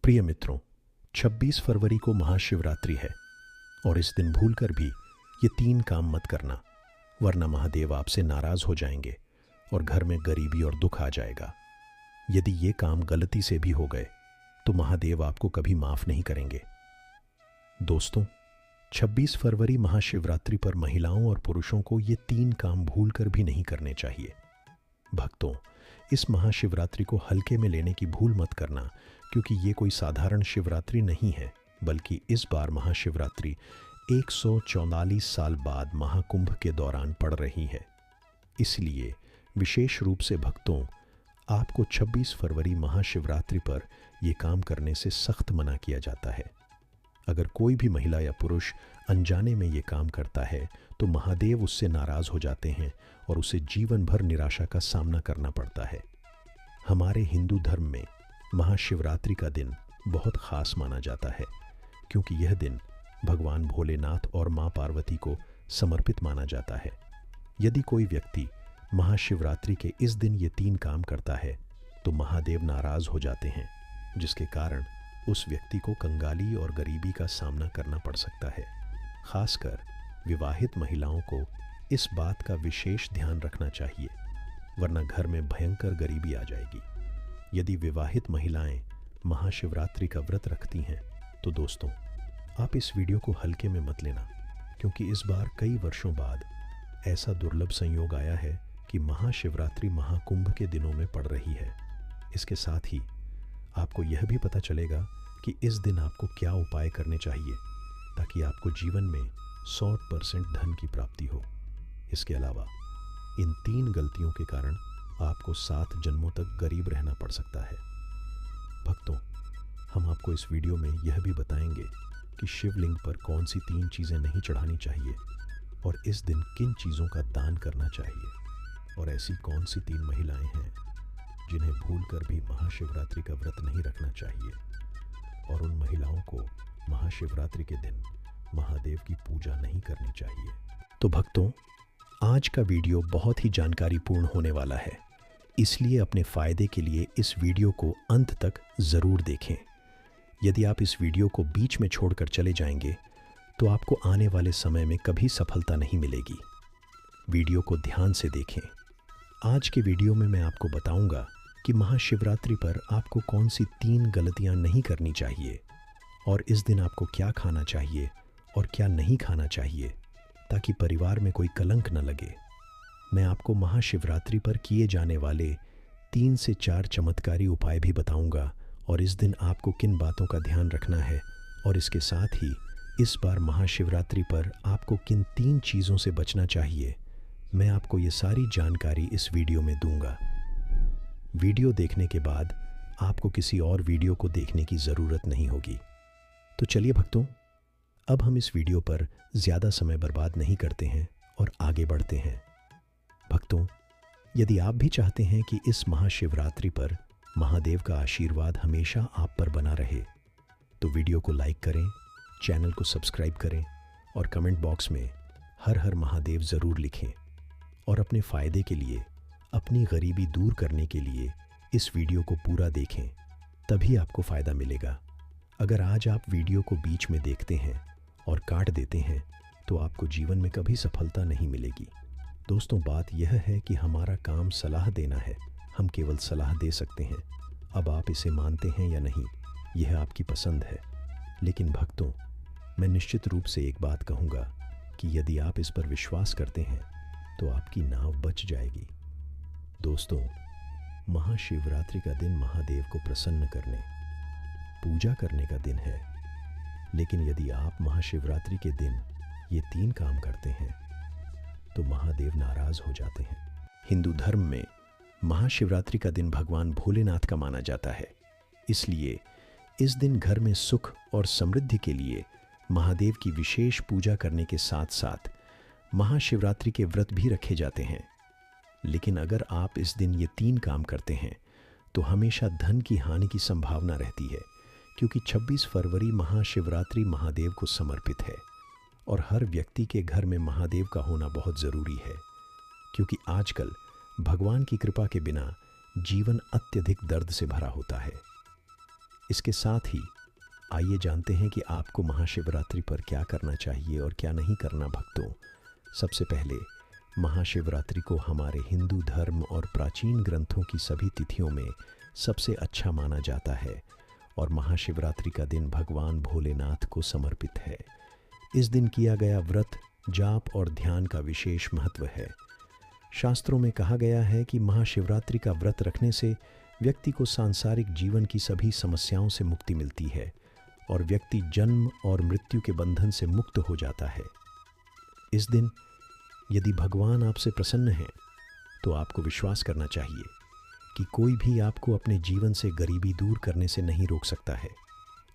प्रिय मित्रों, 26 फरवरी को महाशिवरात्रि है और इस दिन भूलकर भी ये 3 काम मत करना, वरना महादेव आपसे नाराज हो जाएंगे और घर में गरीबी और दुख आ जाएगा। यदि ये काम गलती से भी हो गए तो महादेव आपको कभी माफ नहीं करेंगे। दोस्तों, 26 फरवरी महाशिवरात्रि पर महिलाओं और पुरुषों को ये 3 काम भूलकर भी नहीं करने चाहिए। भक्तों, इस महाशिवरात्रि को हल्के में लेने की भूल मत करना, क्योंकि ये कोई साधारण शिवरात्रि नहीं है, बल्कि इस बार महाशिवरात्रि 144 साल बाद महाकुंभ के दौरान पड़ रही है। इसलिए विशेष रूप से भक्तों, आपको 26 फरवरी महाशिवरात्रि पर ये काम करने से सख्त मना किया जाता है। अगर कोई भी महिला या पुरुष अनजाने में ये काम करता है तो महादेव उससे नाराज हो जाते हैं और उसे जीवन भर निराशा का सामना करना पड़ता है। हमारे हिंदू धर्म में महाशिवरात्रि का दिन बहुत खास माना जाता है, क्योंकि यह दिन भगवान भोलेनाथ और मां पार्वती को समर्पित माना जाता है। यदि कोई व्यक्ति महाशिवरात्रि के इस दिन ये 3 काम करता है तो महादेव नाराज हो जाते हैं, जिसके कारण उस व्यक्ति को कंगाली और गरीबी का सामना करना पड़ सकता है। खासकर विवाहित महिलाओं को इस बात का विशेष ध्यान रखना चाहिए, वरना घर में भयंकर गरीबी आ जाएगी। यदि विवाहित महिलाएं महाशिवरात्रि का व्रत रखती हैं तो दोस्तों, आप इस वीडियो को हल्के में मत लेना, क्योंकि इस बार कई वर्षों बाद ऐसा दुर्लभ संयोग आया है कि महाशिवरात्रि महाकुंभ के दिनों में पड़ रही है। इसके साथ ही आपको यह भी पता चलेगा कि इस दिन आपको क्या उपाय करने चाहिए ताकि आपको जीवन में 100% धन की प्राप्ति हो। इसके अलावा इन 3 गलतियों के कारण आपको 7 जन्मों तक गरीब रहना पड़ सकता है। भक्तों, हम आपको इस वीडियो में यह भी बताएंगे कि शिवलिंग पर कौन सी 3 चीज़ें नहीं चढ़ानी चाहिए और इस दिन किन चीज़ों का दान करना चाहिए, और ऐसी कौन सी 3 महिलाएं हैं जिन्हें भूलकर भी महाशिवरात्रि का व्रत नहीं रखना चाहिए, और उन महिलाओं को महाशिवरात्रि के दिन महादेव की पूजा नहीं करनी चाहिए। तो भक्तों, आज का वीडियो बहुत ही जानकारीपूर्ण होने वाला है, इसलिए अपने फ़ायदे के लिए इस वीडियो को अंत तक ज़रूर देखें। यदि आप इस वीडियो को बीच में छोड़कर चले जाएंगे तो आपको आने वाले समय में कभी सफलता नहीं मिलेगी। वीडियो को ध्यान से देखें। आज के वीडियो में मैं आपको बताऊंगा कि महाशिवरात्रि पर आपको कौन सी 3 गलतियां नहीं करनी चाहिए, और इस दिन आपको क्या खाना चाहिए और क्या नहीं खाना चाहिए, ताकि परिवार में कोई कलंक न लगे। मैं आपको महाशिवरात्रि पर किए जाने वाले 3 से 4 चमत्कारी उपाय भी बताऊंगा, और इस दिन आपको किन बातों का ध्यान रखना है, और इसके साथ ही इस बार महाशिवरात्रि पर आपको किन 3 चीज़ों से बचना चाहिए, मैं आपको ये सारी जानकारी इस वीडियो में दूंगा। वीडियो देखने के बाद आपको किसी और वीडियो को देखने की ज़रूरत नहीं होगी। तो चलिए भक्तों, अब हम इस वीडियो पर ज़्यादा समय बर्बाद नहीं करते हैं और आगे बढ़ते हैं। भक्तों, यदि आप भी चाहते हैं कि इस महाशिवरात्रि पर महादेव का आशीर्वाद हमेशा आप पर बना रहे, तो वीडियो को लाइक करें, चैनल को सब्सक्राइब करें और कमेंट बॉक्स में हर हर महादेव ज़रूर लिखें। और अपने फ़ायदे के लिए, अपनी गरीबी दूर करने के लिए इस वीडियो को पूरा देखें, तभी आपको फ़ायदा मिलेगा। अगर आज आप वीडियो को बीच में देखते हैं और काट देते हैं तो आपको जीवन में कभी सफलता नहीं मिलेगी। दोस्तों, बात यह है कि हमारा काम सलाह देना है, हम केवल सलाह दे सकते हैं। अब आप इसे मानते हैं या नहीं, यह आपकी पसंद है। लेकिन भक्तों, मैं निश्चित रूप से एक बात कहूँगा कि यदि आप इस पर विश्वास करते हैं तो आपकी नाव बच जाएगी। दोस्तों, महाशिवरात्रि का दिन महादेव को प्रसन्न करने, पूजा करने का दिन है। लेकिन यदि आप महाशिवरात्रि के दिन ये 3 काम करते हैं तो महादेव नाराज हो जाते हैं। हिंदू धर्म में महाशिवरात्रि का दिन भगवान भोलेनाथ का माना जाता है, इसलिए इस दिन घर में सुख और समृद्धि के लिए महादेव की विशेष पूजा करने के साथ साथ महाशिवरात्रि के व्रत भी रखे जाते हैं। लेकिन अगर आप इस दिन ये 3 काम करते हैं तो हमेशा धन की हानि की संभावना रहती है, क्योंकि 26 फरवरी महाशिवरात्रि महादेव को समर्पित है और हर व्यक्ति के घर में महादेव का होना बहुत ज़रूरी है, क्योंकि आजकल भगवान की कृपा के बिना जीवन अत्यधिक दर्द से भरा होता है। इसके साथ ही आइए जानते हैं कि आपको महाशिवरात्रि पर क्या करना चाहिए और क्या नहीं करना भक्तों। सबसे पहले महाशिवरात्रि को हमारे हिंदू धर्म और प्राचीन ग्रंथों की सभी तिथियों में सबसे अच्छा माना जाता है और महाशिवरात्रि का दिन भगवान भोलेनाथ को समर्पित है। इस दिन किया गया व्रत, जाप और ध्यान का विशेष महत्व है। शास्त्रों में कहा गया है कि महाशिवरात्रि का व्रत रखने से व्यक्ति को सांसारिक जीवन की सभी समस्याओं से मुक्ति मिलती है और व्यक्ति जन्म और मृत्यु के बंधन से मुक्त हो जाता है। इस दिन यदि भगवान आपसे प्रसन्न हैं तो आपको विश्वास करना चाहिए कि कोई भी आपको अपने जीवन से गरीबी दूर करने से नहीं रोक सकता है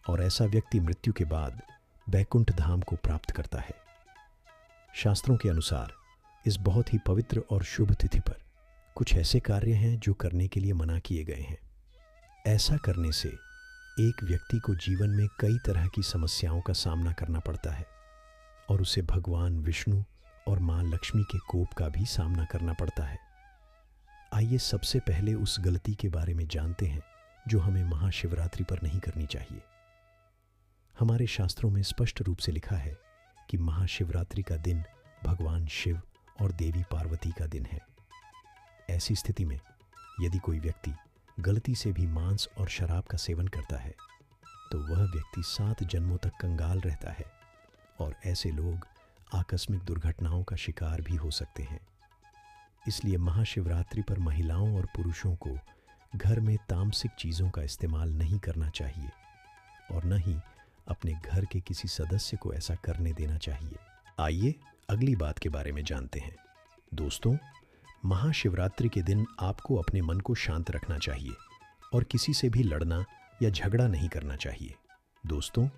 और ऐसा व्यक्ति मृत्यु के बाद बैकुंठ धाम को प्राप्त करता है। शास्त्रों के अनुसार इस बहुत ही पवित्र और शुभ तिथि पर कुछ ऐसे कार्य हैं जो करने के लिए मना किए गए हैं। ऐसा करने से एक व्यक्ति को जीवन में कई तरह की समस्याओं का सामना करना पड़ता है और उसे भगवान विष्णु और मां लक्ष्मी के कोप का भी सामना करना पड़ता है। आइए सबसे पहले उस गलती के बारे में जानते हैं जो हमें महाशिवरात्रि पर नहीं करनी चाहिए। हमारे शास्त्रों में स्पष्ट रूप से लिखा है कि महाशिवरात्रि का दिन भगवान शिव और देवी पार्वती का दिन है। ऐसी स्थिति में यदि कोई व्यक्ति गलती से भी मांस और शराब का सेवन करता है तो वह व्यक्ति 7 जन्मों तक कंगाल रहता है और ऐसे लोग आकस्मिक दुर्घटनाओं का शिकार भी हो सकते हैं। इसलिए महाशिवरात्रि पर महिलाओं और पुरुषों को घर में तामसिक चीज़ों का इस्तेमाल नहीं करना चाहिए और न ही अपने घर के किसी सदस्य को ऐसा करने देना चाहिए। आइए अगली बात के बारे में जानते हैं। दोस्तों, महाशिवरात्रि के दिन आपको अपने मन को शांत रखना चाहिए और किसी से भी लड़ना या झगड़ा नहीं करना चाहिए। दोस्तों,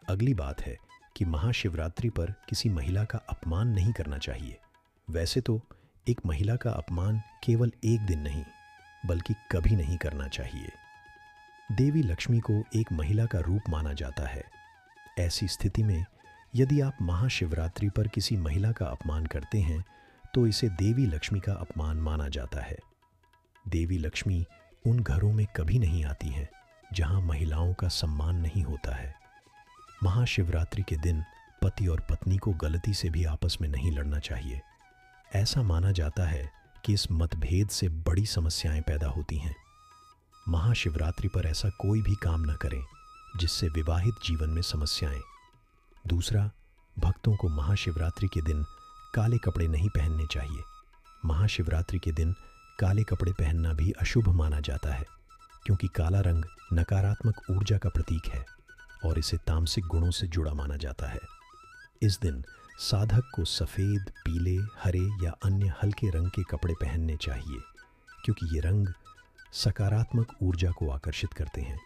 अगली बात है कि महाशिवरात्रि पर किसी महिला का अपमान नहीं करना चाहिए। वैसे तो एक महिला का अपमान केवल एक दिन नहीं बल्कि कभी नहीं करना चाहिए। देवी लक्ष्मी को एक महिला का रूप माना जाता है। ऐसी स्थिति में यदि आप महाशिवरात्रि पर किसी महिला का अपमान करते हैं तो इसे देवी लक्ष्मी का अपमान माना जाता है। देवी लक्ष्मी उन घरों में कभी नहीं आती हैं जहां महिलाओं का सम्मान नहीं होता है। महाशिवरात्रि के दिन पति और पत्नी को गलती से भी आपस में नहीं लड़ना चाहिए। ऐसा माना जाता है कि इस मतभेद से बड़ी समस्याएं पैदा होती हैं। महाशिवरात्रि पर ऐसा कोई भी काम न करें जिससे विवाहित जीवन में समस्याएं। दूसरा, भक्तों को महाशिवरात्रि के दिन काले कपड़े नहीं पहनने चाहिए। महाशिवरात्रि के दिन काले कपड़े पहनना भी अशुभ माना जाता है क्योंकि काला रंग नकारात्मक ऊर्जा का प्रतीक है और इसे तामसिक गुणों से जुड़ा माना जाता है। इस दिन साधक को सफ़ेद, पीले, हरे या अन्य हल्के रंग के कपड़े पहनने चाहिए क्योंकि ये रंग सकारात्मक ऊर्जा को आकर्षित करते हैं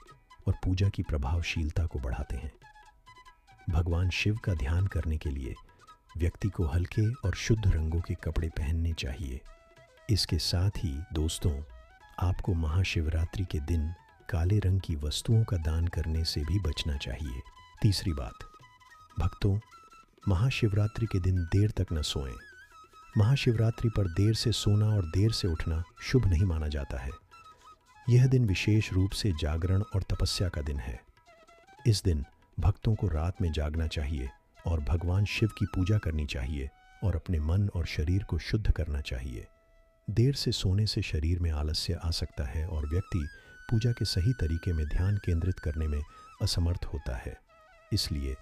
और पूजा की प्रभावशीलता को बढ़ाते हैं। भगवान शिव का ध्यान करने के लिए व्यक्ति को हल्के और शुद्ध रंगों के कपड़े पहनने चाहिए। इसके साथ ही दोस्तों, आपको महाशिवरात्रि के दिन काले रंग की वस्तुओं का दान करने से भी बचना चाहिए। तीसरी बात, भक्तों, महाशिवरात्रि के दिन देर तक न सोएं। महाशिवरात्रि पर देर से सोना और देर से उठना शुभ नहीं माना जाता है। यह दिन विशेष रूप से जागरण और तपस्या का दिन है। इस दिन भक्तों को रात में जागना चाहिए और भगवान शिव की पूजा करनी चाहिए और अपने मन और शरीर को शुद्ध करना चाहिए। देर से सोने से शरीर में आलस्य आ सकता है और व्यक्ति पूजा के सही तरीके में ध्यान केंद्रित करने में असमर्थ होता है। इसलिए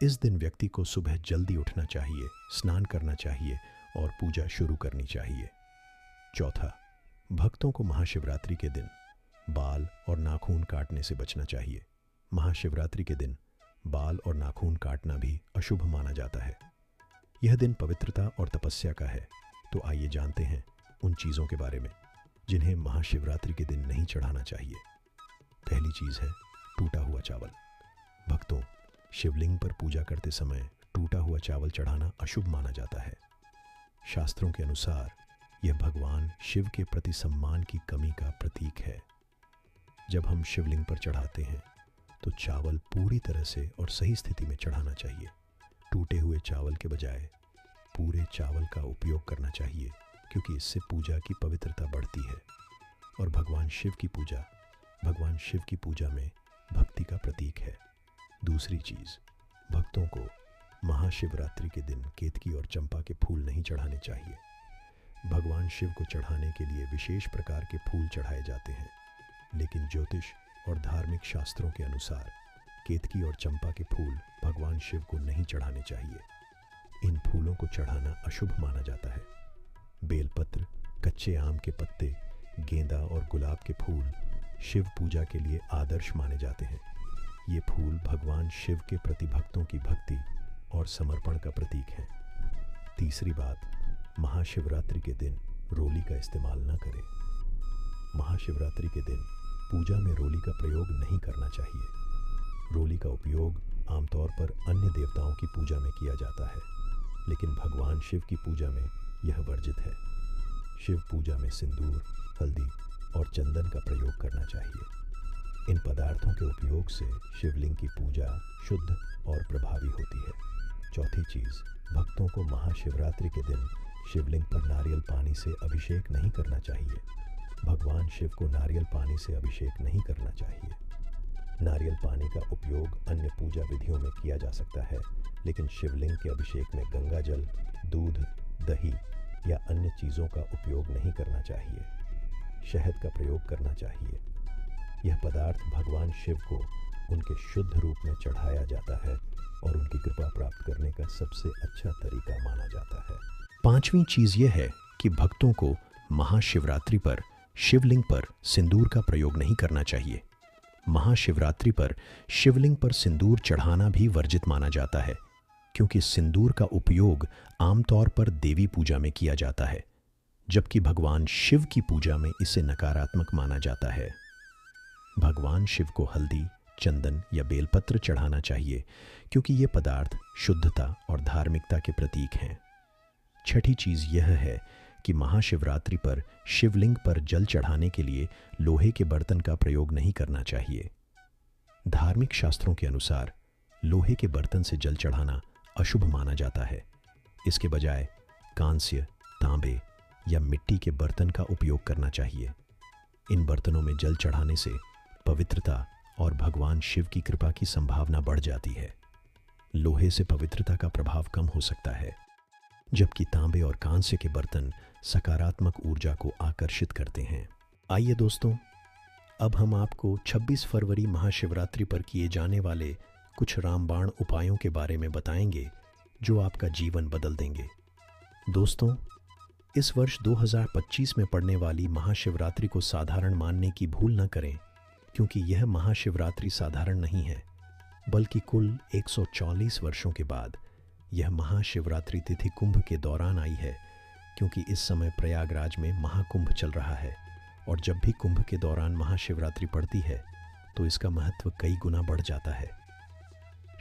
इस दिन व्यक्ति को सुबह जल्दी उठना चाहिए, स्नान करना चाहिए और पूजा शुरू करनी चाहिए। चौथा, भक्तों को महाशिवरात्रि के दिन बाल और नाखून काटने से बचना चाहिए। महाशिवरात्रि के दिन बाल और नाखून काटना भी अशुभ माना जाता है। यह दिन पवित्रता और तपस्या का है। तो आइए जानते हैं उन चीज़ों के बारे में जिन्हें महाशिवरात्रि के दिन नहीं चढ़ाना चाहिए। पहली चीज़ है टूटा हुआ चावल। भक्तों, शिवलिंग पर पूजा करते समय टूटा हुआ चावल चढ़ाना अशुभ माना जाता है। शास्त्रों के अनुसार यह भगवान शिव के प्रति सम्मान की कमी का प्रतीक है। जब हम शिवलिंग पर चढ़ाते हैं तो चावल पूरी तरह से और सही स्थिति में चढ़ाना चाहिए। टूटे हुए चावल के बजाय पूरे चावल का उपयोग करना चाहिए क्योंकि इससे पूजा की पवित्रता बढ़ती है और भगवान शिव की पूजा में भक्ति का प्रतीक है। दूसरी चीज़, भक्तों को महाशिवरात्रि के दिन केतकी और चंपा के फूल नहीं चढ़ाने चाहिए। भगवान शिव को चढ़ाने के लिए विशेष प्रकार के फूल चढ़ाए जाते हैं, लेकिन ज्योतिष और धार्मिक शास्त्रों के अनुसार केतकी और चंपा के फूल भगवान शिव को नहीं चढ़ाने चाहिए। इन फूलों को चढ़ाना अशुभ माना जाता है। बेलपत्र, कच्चे आम के पत्ते, गेंदा और गुलाब के फूल शिव पूजा के लिए आदर्श माने जाते हैं। ये फूल भगवान शिव के प्रति भक्तों की भक्ति और समर्पण का प्रतीक हैं। तीसरी बात, महाशिवरात्रि के दिन रोली का इस्तेमाल न करें। महाशिवरात्रि के दिन पूजा में रोली का प्रयोग नहीं करना चाहिए। रोली का उपयोग आमतौर पर अन्य देवताओं की पूजा में किया जाता है, लेकिन भगवान शिव की पूजा में यह वर्जित है। शिव पूजा में सिंदूर, हल्दी और चंदन का प्रयोग करना चाहिए। इन पदार्थों के उपयोग से शिवलिंग की पूजा शुद्ध और प्रभावी होती है। चौथी चीज़, भक्तों को महाशिवरात्रि के दिन शिवलिंग पर नारियल पानी से अभिषेक नहीं करना चाहिए। भगवान शिव को नारियल पानी से अभिषेक नहीं करना चाहिए। नारियल पानी का उपयोग अन्य पूजा विधियों में किया जा सकता है, लेकिन शिवलिंग के अभिषेक में गंगा जल, दूध, दही या अन्य चीज़ों का उपयोग नहीं करना चाहिए। शहद का प्रयोग करना चाहिए। यह पदार्थ भगवान शिव को उनके शुद्ध रूप में चढ़ाया जाता है और उनकी कृपा प्राप्त करने का सबसे अच्छा तरीका माना जाता है। पांचवी चीज़ यह है कि भक्तों को महाशिवरात्रि पर शिवलिंग पर सिंदूर का प्रयोग नहीं करना चाहिए। महाशिवरात्रि पर शिवलिंग पर सिंदूर चढ़ाना भी वर्जित माना जाता है, क्योंकि सिंदूर का उपयोग आमतौर पर देवी पूजा में किया जाता है, जबकि भगवान शिव की पूजा में इसे नकारात्मक माना जाता है। भगवान शिव को हल्दी, चंदन या बेलपत्र चढ़ाना चाहिए, क्योंकि ये पदार्थ शुद्धता और धार्मिकता के प्रतीक हैं। छठी चीज़ यह है कि महाशिवरात्रि पर शिवलिंग पर जल चढ़ाने के लिए लोहे के बर्तन का प्रयोग नहीं करना चाहिए। धार्मिक शास्त्रों के अनुसार लोहे के बर्तन से जल चढ़ाना अशुभ माना जाता है। इसके बजाय कांस्य, तांबे या मिट्टी के बर्तन का उपयोग करना चाहिए। इन बर्तनों में जल चढ़ाने से पवित्रता और भगवान शिव की कृपा की संभावना बढ़ जाती है। लोहे से पवित्रता का प्रभाव कम हो सकता है, जबकि तांबे और कांस्य के बर्तन सकारात्मक ऊर्जा को आकर्षित करते हैं। आइए दोस्तों, अब हम आपको 26 फरवरी महाशिवरात्रि पर किए जाने वाले कुछ रामबाण उपायों के बारे में बताएंगे, जो आपका जीवन बदल देंगे। दोस्तों, इस वर्ष 2025 में पड़ने वाली महाशिवरात्रि को साधारण मानने की भूल न करें, क्योंकि यह महाशिवरात्रि साधारण नहीं है, बल्कि कुल 140 वर्षों के बाद यह महाशिवरात्रि तिथि कुंभ के दौरान आई है, क्योंकि इस समय प्रयागराज में महाकुंभ चल रहा है और जब भी कुंभ के दौरान महाशिवरात्रि पड़ती है तो इसका महत्व कई गुना बढ़ जाता है।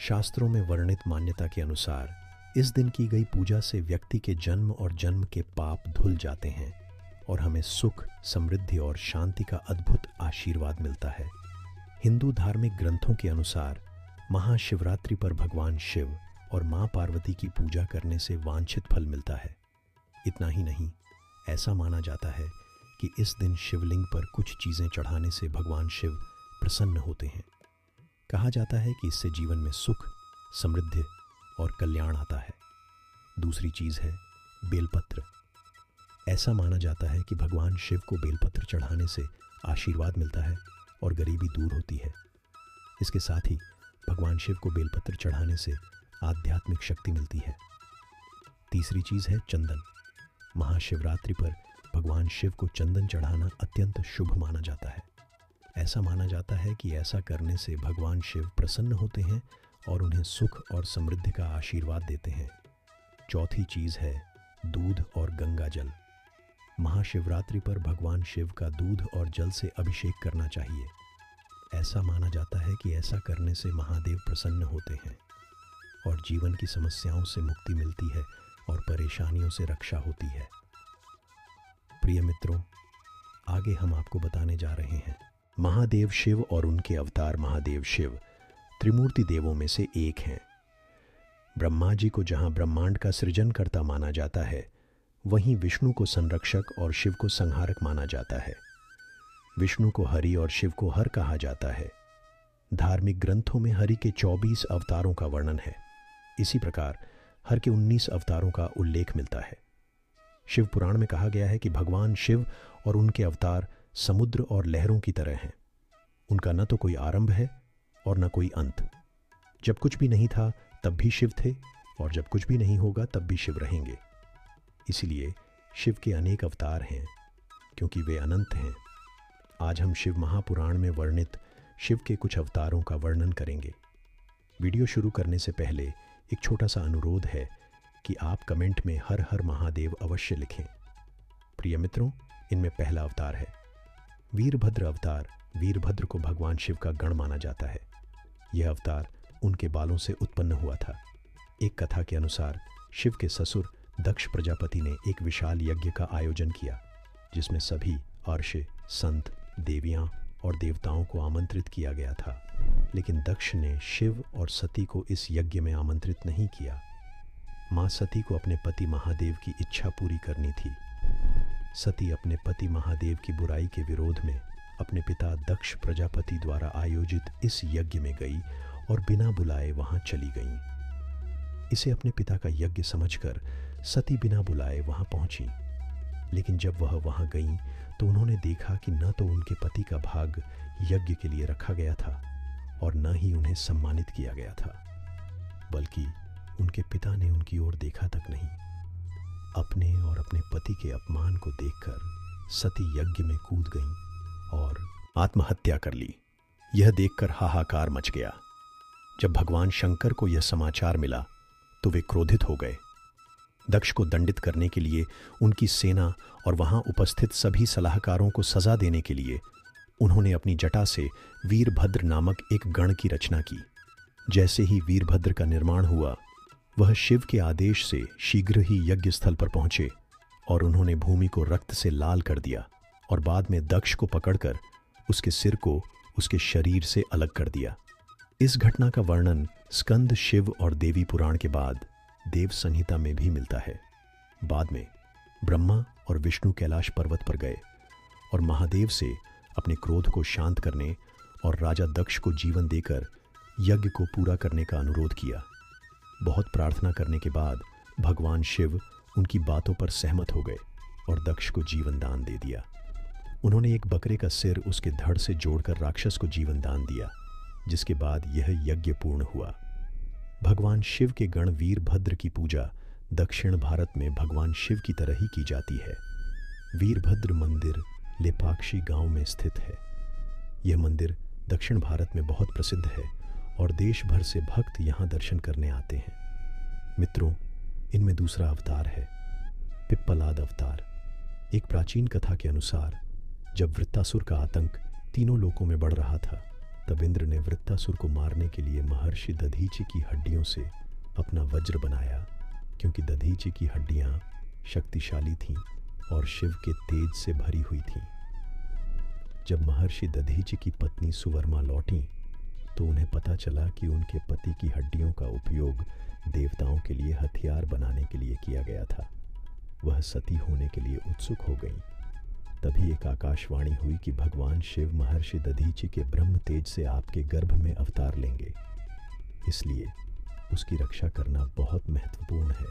शास्त्रों में वर्णित मान्यता के अनुसार इस दिन की गई पूजा से व्यक्ति के जन्म और जन्म के पाप धुल जाते हैं और हमें सुख, समृद्धि और शांति का अद्भुत आशीर्वाद मिलता है। हिंदू धार्मिक ग्रंथों के अनुसार महाशिवरात्रि पर भगवान शिव और माँ पार्वती की पूजा करने से वांछित फल मिलता है। इतना ही नहीं, ऐसा माना जाता है कि इस दिन शिवलिंग पर कुछ चीज़ें चढ़ाने से भगवान शिव प्रसन्न होते हैं। कहा जाता है कि इससे जीवन में सुख, समृद्धि और कल्याण आता है। दूसरी चीज़ है बेलपत्र। ऐसा माना जाता है कि भगवान शिव को बेलपत्र चढ़ाने से आशीर्वाद मिलता है और गरीबी दूर होती है। इसके साथ ही भगवान शिव को बेलपत्र चढ़ाने से आध्यात्मिक शक्ति मिलती है। तीसरी चीज़ है चंदन। महाशिवरात्रि पर भगवान शिव को चंदन चढ़ाना अत्यंत शुभ माना जाता है। ऐसा माना जाता है कि ऐसा करने से भगवान शिव प्रसन्न होते हैं और उन्हें सुख और समृद्धि का आशीर्वाद देते हैं। चौथी चीज़ है दूध और गंगा जल। महाशिवरात्रि पर भगवान शिव का दूध और जल से अभिषेक करना चाहिए। ऐसा माना जाता है कि ऐसा करने से महादेव प्रसन्न होते हैं और जीवन की समस्याओं से मुक्ति मिलती है और परेशानियों से रक्षा होती है। प्रिय मित्रों, आगे हम आपको बताने जा रहे हैं महादेव शिव और उनके अवतार महादेव शिव त्रिमूर्ति देवों में से एक हैं। ब्रह्मा जी को जहां ब्रह्मांड का सृजनकर्ता माना जाता है, वहीं विष्णु को संरक्षक और शिव को संहारक माना जाता है। विष्णु को हरि और शिव को हर कहा जाता है। धार्मिक ग्रंथों में हरि के 24 अवतारों का वर्णन है। इसी प्रकार हर के 19 अवतारों का उल्लेख मिलता है। शिव पुराण में कहा गया है कि भगवान शिव और उनके अवतार समुद्र और लहरों की तरह हैं। उनका न तो कोई आरंभ है और न कोई अंत। जब कुछ भी नहीं था तब भी शिव थे, और जब कुछ भी नहीं होगा तब भी शिव रहेंगे। इसीलिए शिव के अनेक अवतार हैं, क्योंकि वे अनंत हैं। आज हम शिव महापुराण में वर्णित शिव के कुछ अवतारों का वर्णन करेंगे। वीडियो शुरू करने से पहले एक छोटा सा अनुरोध है कि आप कमेंट में हर हर महादेव अवश्य लिखें। प्रिय मित्रों, इनमें पहला अवतार है वीरभद्र अवतार। वीरभद्र को भगवान शिव का गण माना जाता है। यह अवतार उनके बालों से उत्पन्न हुआ था। एक कथा के अनुसार शिव के ससुर दक्ष प्रजापति ने एक विशाल यज्ञ का आयोजन किया, जिसमें सभी अर्ष, संत, देवियां और देवताओं को आमंत्रित किया गया था। लेकिन दक्ष ने शिव और सती को इस यज्ञ में आमंत्रित नहीं किया। मां सती को अपने पति महादेव की इच्छा पूरी करनी थी। सती अपने पति महादेव की बुराई के विरोध में अपने पिता दक्ष प्रजापति द्वारा आयोजित इस यज्ञ में गई और बिना बुलाए वहां चली गईं। इसे अपने पिता का यज्ञ समझकर सती बिना बुलाए वहां पहुंची। लेकिन जब वह वहां गईं तो उन्होंने देखा कि न तो उनके पति का भाग यज्ञ के लिए रखा गया था और न ही उन्हें सम्मानित किया गया था, बल्कि उनके पिता ने उनकी ओर देखा तक नहीं। अपने और अपने पति के अपमान को देखकर सती यज्ञ में कूद गईं और आत्महत्या कर ली। यह देखकर हाहाकार मच गया। जब भगवान शंकर को यह समाचार मिला तो वे क्रोधित हो गए। दक्ष को दंडित करने के लिए उनकी सेना और वहां उपस्थित सभी सलाहकारों को सजा देने के लिए उन्होंने अपनी जटा से वीरभद्र नामक एक गण की रचना की। जैसे ही वीरभद्र का निर्माण हुआ, वह शिव के आदेश से शीघ्र ही यज्ञ स्थल पर पहुंचे और उन्होंने भूमि को रक्त से लाल कर दिया और बाद में दक्ष को पकड़कर उसके सिर को उसके शरीर से अलग कर दिया। इस घटना का वर्णन स्कंद शिव और देवी पुराण के बाद देव संहिता में भी मिलता है। बाद में ब्रह्मा और विष्णु कैलाश पर्वत पर गए और महादेव से अपने क्रोध को शांत करने और राजा दक्ष को जीवन देकर यज्ञ को पूरा करने का अनुरोध किया। बहुत प्रार्थना करने के बाद भगवान शिव उनकी बातों पर सहमत हो गए और दक्ष को जीवन दान दे दिया। उन्होंने एक बकरे का सिर उसके धड़ से जोड़कर राक्षस को जीवन दान दिया, जिसके बाद यह यज्ञ पूर्ण हुआ। भगवान शिव के गण वीरभद्र की पूजा दक्षिण भारत में भगवान शिव की तरह ही की जाती है। वीरभद्र मंदिर लेपाक्षी गांव में स्थित है। यह मंदिर दक्षिण भारत में बहुत प्रसिद्ध है और देश भर से भक्त यहां दर्शन करने आते हैं। मित्रों, इनमें दूसरा अवतार है पिप्पलाद अवतार। एक प्राचीन कथा के अनुसार जब वृत्तासुर का आतंक तीनों लोकों में बढ़ रहा था, तब इंद्र ने वृत्तासुर को मारने के लिए महर्षि दधीचि की हड्डियों से अपना वज्र बनाया, क्योंकि दधीचि की हड्डियां शक्तिशाली थीं और शिव के तेज से भरी हुई थीं। जब महर्षि दधीचि की पत्नी सुवर्मा लौटी तो उन्हें पता चला कि उनके पति की हड्डियों का उपयोग देवताओं के लिए हथियार बनाने के लिए किया गया था। वह सती होने के लिए उत्सुक हो गईं। तभी एक आकाशवाणी हुई कि भगवान शिव महर्षि दधीचि के ब्रह्म तेज से आपके गर्भ में अवतार लेंगे, इसलिए उसकी रक्षा करना बहुत महत्वपूर्ण है।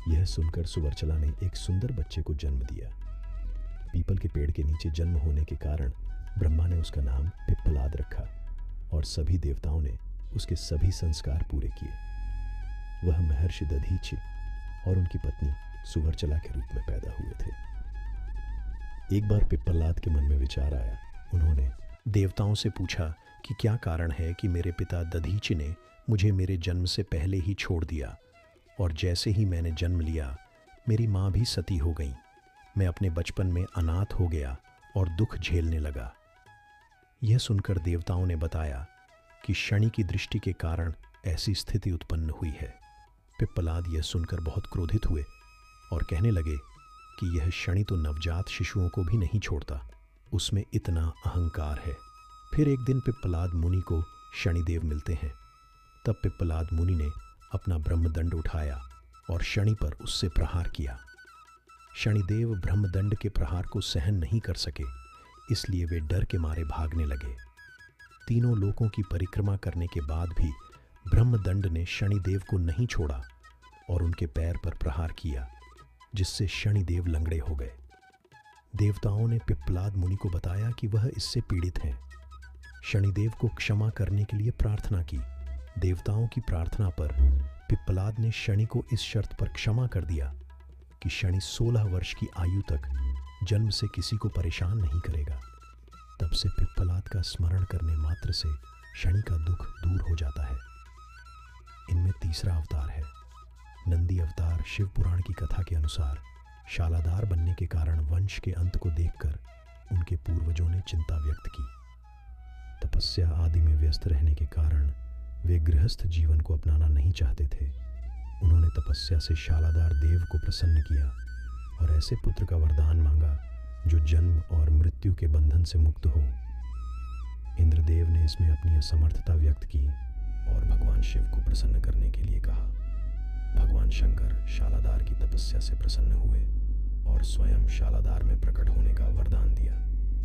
यह सुनकर सुवर्चला ने एक सुंदर बच्चे को जन्म दिया। पीपल के पेड़ के नीचे जन्म होने के कारण ब्रह्मा ने उसका नाम पिप्पलाद रखा और सभी देवताओं ने उसके सभी संस्कार पूरे किए। वह महर्षि दधीचि और उनकी पत्नी सुवर्चला के रूप में पैदा हुए थे। एक बार पिप्पलाद के मन में विचार आया। उन्होंने देवताओं से पूछा कि क्या कारण है कि मेरे पिता दधीचि ने मुझे मेरे जन्म से पहले ही छोड़ दिया, और जैसे ही मैंने जन्म लिया मेरी माँ भी सती हो गई। मैं अपने बचपन में अनाथ हो गया और दुख झेलने लगा। यह सुनकर देवताओं ने बताया कि शनि की दृष्टि के कारण ऐसी स्थिति उत्पन्न हुई है। पिप्पलाद यह सुनकर बहुत क्रोधित हुए और कहने लगे कि यह शनि तो नवजात शिशुओं को भी नहीं छोड़ता, उसमें इतना अहंकार है। फिर एक दिन पिप्पलाद मुनि को शनिदेव मिलते हैं। तब पिप्पलाद मुनि ने अपना ब्रह्मदंड उठाया और शनि पर उससे प्रहार किया। शनिदेव ब्रह्मदंड के प्रहार को सहन नहीं कर सके, इसलिए वे डर के मारे भागने लगे। तीनों लोकों की परिक्रमा करने के बाद भी ब्रह्मदंड ने शनिदेव को नहीं छोड़ा और उनके पैर पर प्रहार किया, जिससे शनिदेव लंगड़े हो गए। देवताओं ने पिप्पलाद मुनि को बताया कि वह इससे पीड़ित हैं। शनिदेव को क्षमा करने के लिए प्रार्थना की। देवताओं की प्रार्थना पर पिप्पलाद ने शनि को इस शर्त पर क्षमा कर दिया कि शनि 16 वर्ष की आयु तक जन्म से किसी को परेशान नहीं करेगा। तब से पिप्पलाद का स्मरण करने मात्र से शनि का दुख दूर हो जाता है। इनमें तीसरा अवतार है नंदी अवतार। शिव पुराण की कथा के अनुसार शालादार बनने के कारण वंश के अंत को देखकर उनके पूर्वजों ने चिंता व्यक्त की। तपस्या आदि में व्यस्त रहने के कारण वे गृहस्थ जीवन को अपनाना नहीं चाहते थे। उन्होंने तपस्या से शालादार देव को प्रसन्न किया और ऐसे पुत्र का वरदान मांगा जो जन्म और मृत्यु के बंधन से मुक्त हो। इंद्रदेव ने इसमें अपनी असमर्थता व्यक्त की और भगवान शिव को प्रसन्न करने के लिए कहा। भगवान शंकर शालादार की तपस्या से प्रसन्न हुए और स्वयं शालादार में प्रकट होने का वरदान दिया।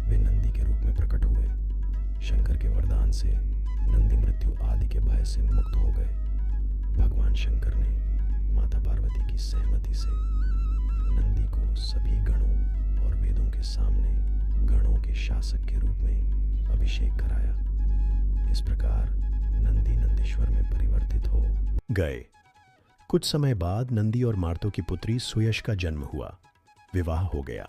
वे नंदी के रूप में प्रकट हुए। शंकर के वरदान से नंदी मृत्यु आदि के भय से मुक्त हो गए। भगवान शंकर ने माता पार्वती की सहमति से नंदी को सभी गणों और वेदों के सामने गणों के शासक के रूप में अभिषेक कराया। इस प्रकार नंदी नंदीश्वर में परिवर्तित हो गए। कुछ समय बाद नंदी और मार्तो की पुत्री सुयश का जन्म हुआ। विवाह हो गया।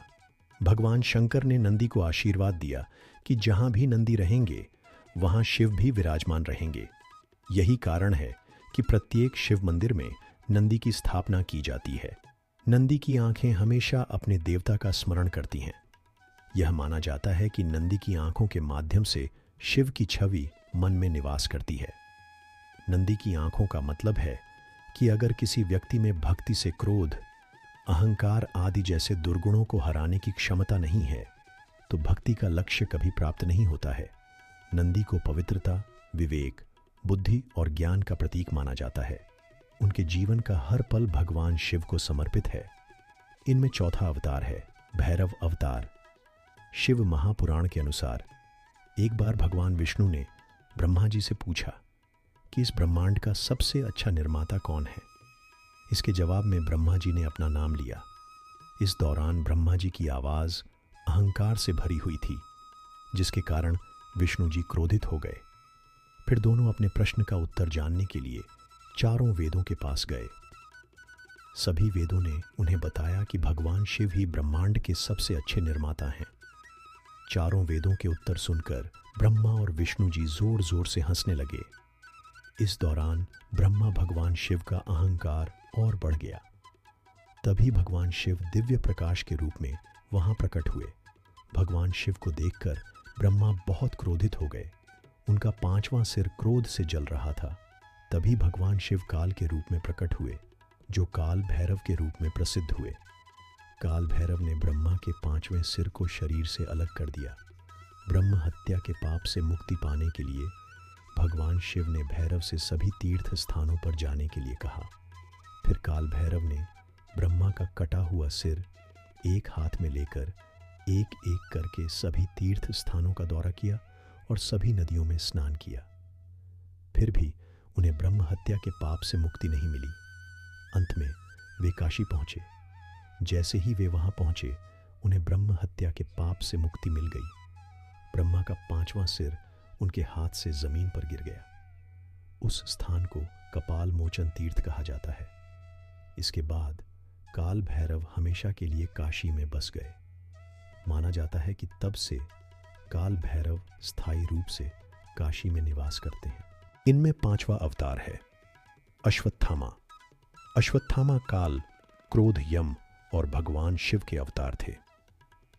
भगवान शंकर ने नंदी को आशीर्वाद दिया कि जहां भी नंदी रहेंगे वहां शिव भी विराजमान रहेंगे। यही कारण है कि प्रत्येक शिव मंदिर में नंदी की स्थापना की जाती है। नंदी की आंखें हमेशा अपने देवता का स्मरण करती हैं। यह माना जाता है कि नंदी की आंखों के माध्यम से शिव की छवि मन में निवास करती है। नंदी की आंखों का मतलब है कि अगर किसी व्यक्ति में भक्ति से क्रोध, अहंकार आदि जैसे दुर्गुणों को हराने की क्षमता नहीं है तो भक्ति का लक्ष्य कभी प्राप्त नहीं होता है। नंदी को पवित्रता, विवेक, बुद्धि और ज्ञान का प्रतीक माना जाता है। उनके जीवन का हर पल भगवान शिव को समर्पित है। इनमें चौथा अवतार है भैरव अवतार। शिव महापुराण के अनुसार एक बार भगवान विष्णु ने ब्रह्मा जी से पूछा कि इस ब्रह्मांड का सबसे अच्छा निर्माता कौन है। इसके जवाब में ब्रह्मा जी ने अपना नाम लिया। इस दौरान ब्रह्मा जी की आवाज अहंकार से भरी हुई थी, जिसके कारण विष्णु जी क्रोधित हो गए। फिर दोनों अपने प्रश्न का उत्तर जानने के लिए चारों वेदों के पास गए। सभी वेदों ने उन्हें बताया कि भगवान शिव ही ब्रह्मांड के सबसे अच्छे निर्माता हैं। चारों वेदों के उत्तर सुनकर ब्रह्मा और विष्णु जी जोर जोर से हंसने लगे। इस दौरान ब्रह्मा भगवान शिव का अहंकार और बढ़ गया। तभी भगवान शिव दिव्य प्रकाश के रूप में वहां प्रकट हुए। भगवान शिव को देखकर ब्रह्मा बहुत क्रोधित हो गए। उनका 5वां सिर क्रोध से जल रहा था। तभी भगवान शिव काल के रूप में प्रकट हुए, जो काल भैरव के रूप में प्रसिद्ध हुए। काल भैरव ने ब्रह्मा के 5वें सिर को शरीर से अलग कर दिया। ब्रह्म हत्या के पाप से मुक्ति पाने के लिए भगवान शिव ने भैरव से सभी तीर्थ स्थानों पर जाने के लिए कहा। फिर काल भैरव ने ब्रह्मा का कटा हुआ सिर एक हाथ में लेकर एक एक करके सभी तीर्थ स्थानों का दौरा किया और सभी नदियों में स्नान किया। फिर भी उन्हें ब्रह्म हत्या के पाप से मुक्ति नहीं मिली। अंत में वे काशी पहुंचे। जैसे ही वे वहां पहुंचे, उन्हें ब्रह्म हत्या के पाप से मुक्ति मिल गई। ब्रह्मा का 5वां सिर उनके हाथ से जमीन पर गिर गया। उस स्थान को कपाल मोचन तीर्थ कहा जाता है। इसके बाद काल भैरव हमेशा के लिए काशी में बस गए। माना जाता है कि तब से काल भैरव स्थायी रूप से काशी में निवास करते हैं। इनमें 5वां अवतार है अश्वत्थामा। अश्वत्थामा काल, क्रोध, यम और भगवान शिव के अवतार थे।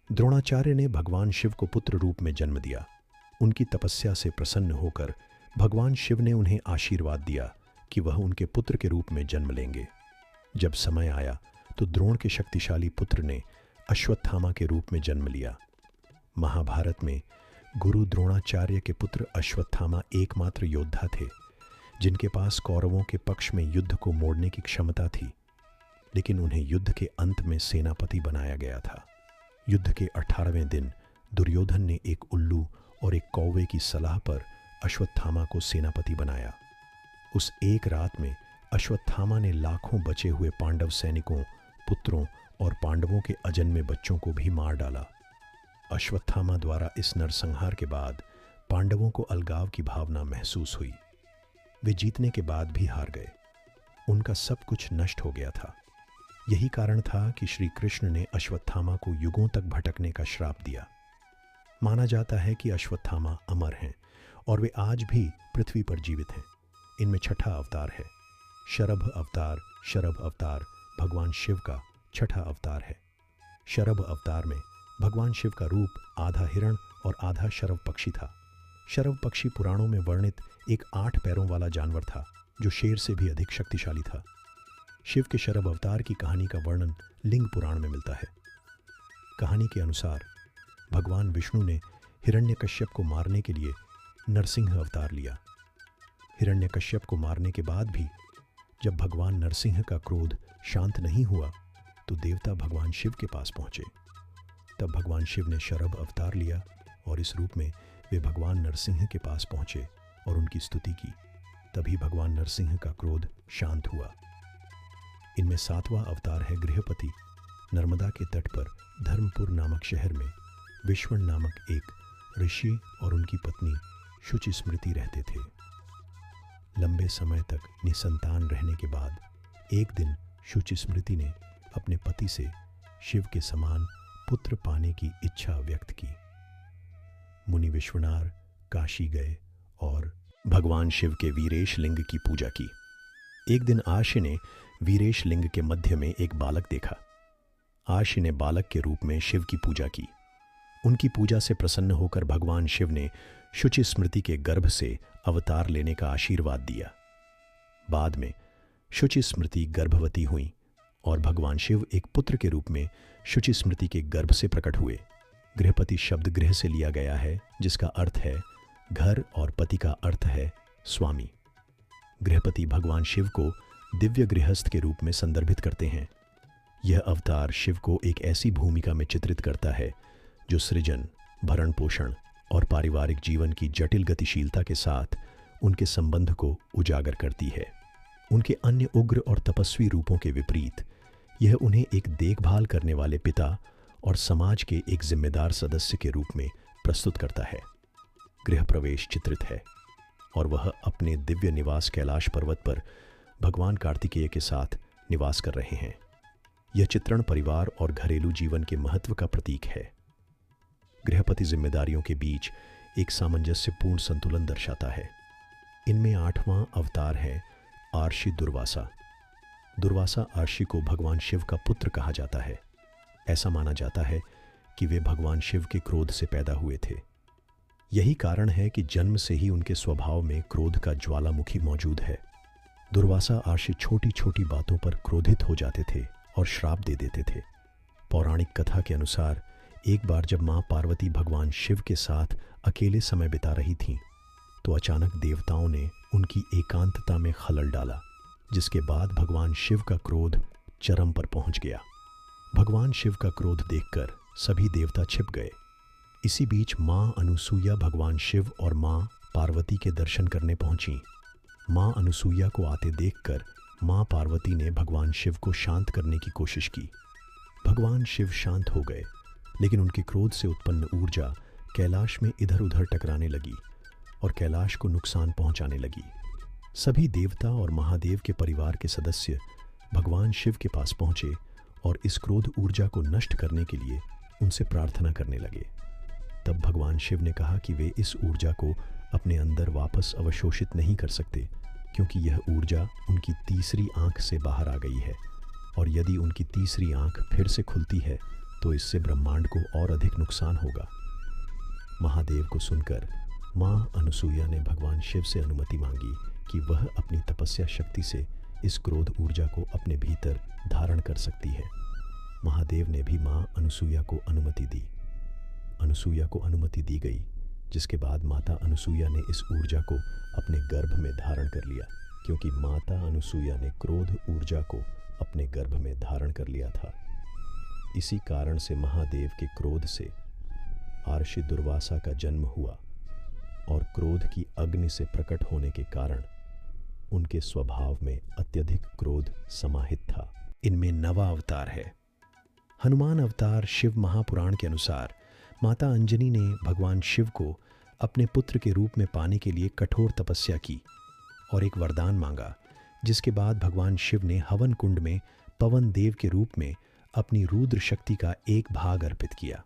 द्रोणाचार्य ने भगवान शिव को पुत्र रूप में जन्म दिया। उनकी तपस्या से प्रसन्न होकर भगवान शिव ने उन्हें आशीर्वाद दिया कि वह उनके पुत्र के रूप में जन्म लेंगे। जब समय आया तो द्रोण के शक्तिशाली पुत्र ने अश्वत्थामा के रूप में जन्म लिया। महाभारत में गुरु द्रोणाचार्य के पुत्र अश्वत्थामा एकमात्र योद्धा थे जिनके पास कौरवों के पक्ष में युद्ध को मोड़ने की क्षमता थी, लेकिन उन्हें युद्ध के अंत में सेनापति बनाया गया था। युद्ध के 18वें दिन दुर्योधन ने एक उल्लू और एक कौवे की सलाह पर अश्वत्थामा को सेनापति बनाया। उस एक रात में अश्वत्थामा ने लाखों बचे हुए पांडव सैनिकों, पुत्रों और पांडवों के अजन्मे बच्चों को भी मार डाला। अश्वत्थामा द्वारा इस नरसंहार के बाद पांडवों को अलगाव की भावना महसूस हुई। वे जीतने के बाद भी हार गए। उनका सब कुछ नष्ट हो गया था। यही कारण था कि श्री कृष्ण ने अश्वत्थामा को युगों तक भटकने का श्राप दिया। माना जाता है कि अश्वत्थामा अमर हैं और वे आज भी पृथ्वी पर जीवित हैं। इनमें छठा अवतार है। शरभ अवतार। शरभ अवतार भगवान शिव का छठा अवतार है। शरभ अवतार में भगवान शिव का रूप आधा हिरण और आधा शरभ पक्षी था। शरभ पक्षी पुराणों में वर्णित एक 8 पैरों वाला जानवर था जो शेर से भी अधिक शक्तिशाली था। शिव के शरभ अवतार की कहानी का वर्णन लिंग पुराण में मिलता है। कहानी के अनुसार भगवान विष्णु ने हिरण्यकश्यप को मारने के लिए नरसिंह अवतार लिया। हिरण्यकश्यप को मारने के बाद भी जब भगवान नरसिंह का क्रोध शांत नहीं हुआ तो देवता भगवान शिव के पास पहुंचे। तब भगवान शिव ने शरभ अवतार लिया और इस रूप में वे भगवान नरसिंह के पास पहुंचे और उनकी स्तुति की। तभी भगवान नरसिंह का क्रोध शांत हुआ। इनमें 7वां अवतार है गृहपति। नर्मदा के तट पर धर्मपुर नामक शहर में विश्वण नामक एक ऋषि और उनकी पत्नी शुचि स्मृति रहते थे। लंबे समय तक निसंतान रहने के बाद एक दिन शुचि स्मृति ने अपने पति से शिव के समान पुत्र पाने की इच्छा व्यक्त की। मुनि विश्वनार काशी गए और भगवान शिव के वीरेश लिंग की पूजा की। एक दिन आशी ने वीरेश लिंग के मध्य में एक बालक देखा। आशी ने बालक के रूप में शिव की पूजा की। उनकी पूजा से प्रसन्न होकर भगवान शिव ने शुचि स्मृति के गर्भ से अवतार लेने का आशीर्वाद दिया। बाद में शुचि स्मृति गर्भवती हुई और भगवान शिव एक पुत्र के रूप में शुचि स्मृति के गर्भ से प्रकट हुए। गृहपति शब्द गृह से लिया गया है, जिसका अर्थ है घर और पति का अर्थ है स्वामी। गृहपति भगवान शिव को दिव्य गृहस्थ के रूप में संदर्भित करते हैं। यह अवतार शिव को एक ऐसी भूमिका में चित्रित करता है जो सृजन, भरण पोषण और पारिवारिक जीवन की जटिल गतिशीलता के साथ उनके संबंध को उजागर करती है। उनके अन्य उग्र और तपस्वी रूपों के विपरीत यह उन्हें एक देखभाल करने वाले पिता और समाज के एक जिम्मेदार सदस्य के रूप में प्रस्तुत करता है। गृह प्रवेश चित्रित है और वह अपने दिव्य निवास कैलाश पर्वत पर भगवान कार्तिकेय के साथ निवास कर रहे हैं। यह चित्रण परिवार और घरेलू जीवन के महत्व का प्रतीक है। गृहपति जिम्मेदारियों के बीच एक सामंजस्यपूर्ण संतुलन दर्शाता है। इनमें 8वां अवतार है आर्षि दुर्वासा। दुर्वासा आर्षि को भगवान शिव का पुत्र कहा जाता है। ऐसा माना जाता है कि वे भगवान शिव के क्रोध से पैदा हुए थे। यही कारण है कि जन्म से ही उनके स्वभाव में क्रोध का ज्वालामुखी मौजूद है। दुर्वासा आर्षि छोटी छोटी बातों पर क्रोधित हो जाते थे और श्राप दे देते थे। पौराणिक कथा के अनुसार एक बार जब मां पार्वती भगवान शिव के साथ अकेले समय बिता रही थीं, तो अचानक देवताओं ने उनकी एकांतता में खलल डाला, जिसके बाद भगवान शिव का क्रोध चरम पर पहुंच गया। भगवान शिव का क्रोध देखकर सभी देवता छिप गए। इसी बीच मां अनुसूया भगवान शिव और मां पार्वती के दर्शन करने पहुंची। मां अनुसूया को आते देखकर मां पार्वती ने भगवान शिव को शांत करने की कोशिश की। भगवान शिव शांत हो गए, लेकिन उनके क्रोध से उत्पन्न ऊर्जा कैलाश में इधर उधर टकराने लगी और कैलाश को नुकसान पहुंचाने लगी। सभी देवता और महादेव के परिवार के सदस्य भगवान शिव के पास पहुंचे और इस क्रोध ऊर्जा को नष्ट करने के लिए उनसे प्रार्थना करने लगे। तब भगवान शिव ने कहा कि वे इस ऊर्जा को अपने अंदर वापस अवशोषित नहीं कर सकते, क्योंकि यह ऊर्जा उनकी तीसरी आंख से बाहर आ गई है, और यदि उनकी तीसरी आंख फिर से खुलती है तो इससे ब्रह्मांड को और अधिक नुकसान होगा। महादेव को सुनकर मां अनुसूया ने भगवान शिव से अनुमति मांगी कि वह अपनी तपस्या शक्ति से इस क्रोध ऊर्जा को अपने भीतर धारण कर सकती है। महादेव ने भी मां अनुसूया को अनुमति दी। अनुसूया को अनुमति दी गई, जिसके बाद माता अनुसूया ने इस ऊर्जा को अपने गर्भ में धारण कर लिया, क्योंकि माता अनुसूया ने क्रोध ऊर्जा को अपने गर्भ में धारण कर लिया था। इसी कारण से महादेव के क्रोध से आर्षि दुर्वासा का जन्म हुआ और क्रोध की अग्नि से प्रकट होने के कारण उनके स्वभाव में अत्यधिक क्रोध समाहित था। इनमें नवा अवतार है। हनुमान अवतार शिव महापुराण के अनुसार माता अंजनी ने भगवान शिव को अपने पुत्र के रूप में पाने के लिए कठोर तपस्या की और एक वरदान मांगा, जिसके बाद भगवान शिव ने हवन कुंड में पवन देव के रूप में अपनी रुद्र शक्ति का एक भाग अर्पित किया।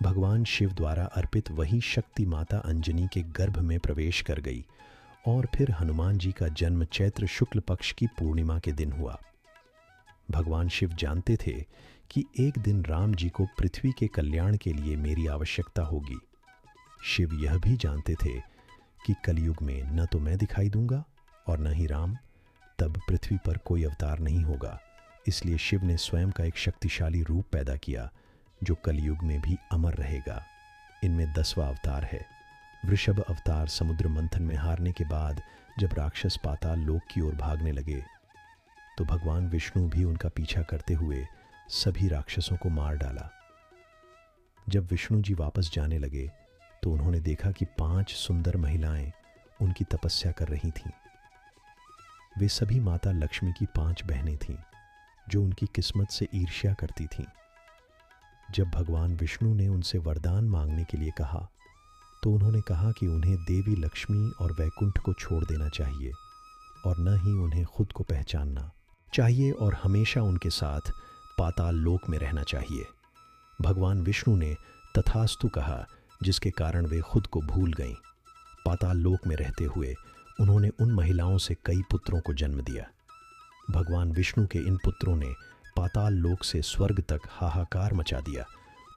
भगवान शिव द्वारा अर्पित वही शक्ति माता अंजनी के गर्भ में प्रवेश कर गई और फिर हनुमान जी का जन्म चैत्र शुक्ल पक्ष की पूर्णिमा के दिन हुआ। भगवान शिव जानते थे कि एक दिन राम जी को पृथ्वी के कल्याण के लिए मेरी आवश्यकता होगी। शिव यह भी जानते थे कि कलयुग में न तो मैं दिखाई दूंगा और न ही राम, तब पृथ्वी पर कोई अवतार नहीं होगा। इसलिए शिव ने स्वयं का एक शक्तिशाली रूप पैदा किया जो कलयुग में भी अमर रहेगा। इनमें 10वां अवतार है वृषभ अवतार। समुद्र मंथन में हारने के बाद जब राक्षस पाताल लोक की ओर भागने लगे तो भगवान विष्णु भी उनका पीछा करते हुए सभी राक्षसों को मार डाला। जब विष्णु जी वापस जाने लगे तो उन्होंने देखा कि 5 सुंदर महिलाएं उनकी तपस्या कर रही थीं। वे सभी माता लक्ष्मी की 5 बहनें थीं जो उनकी किस्मत से ईर्ष्या करती थीं। जब भगवान विष्णु ने उनसे वरदान मांगने के लिए कहा तो उन्होंने कहा कि उन्हें देवी लक्ष्मी और वैकुंठ को छोड़ देना चाहिए और न ही उन्हें खुद को पहचानना चाहिए और हमेशा उनके साथ पाताल लोक में रहना चाहिए। भगवान विष्णु ने तथास्तु कहा, जिसके कारण वे खुद को भूल गईं। पाताल लोक में रहते हुए उन्होंने उन महिलाओं से कई पुत्रों को जन्म दिया। भगवान विष्णु के इन पुत्रों ने पाताल लोक से स्वर्ग तक हाहाकार मचा दिया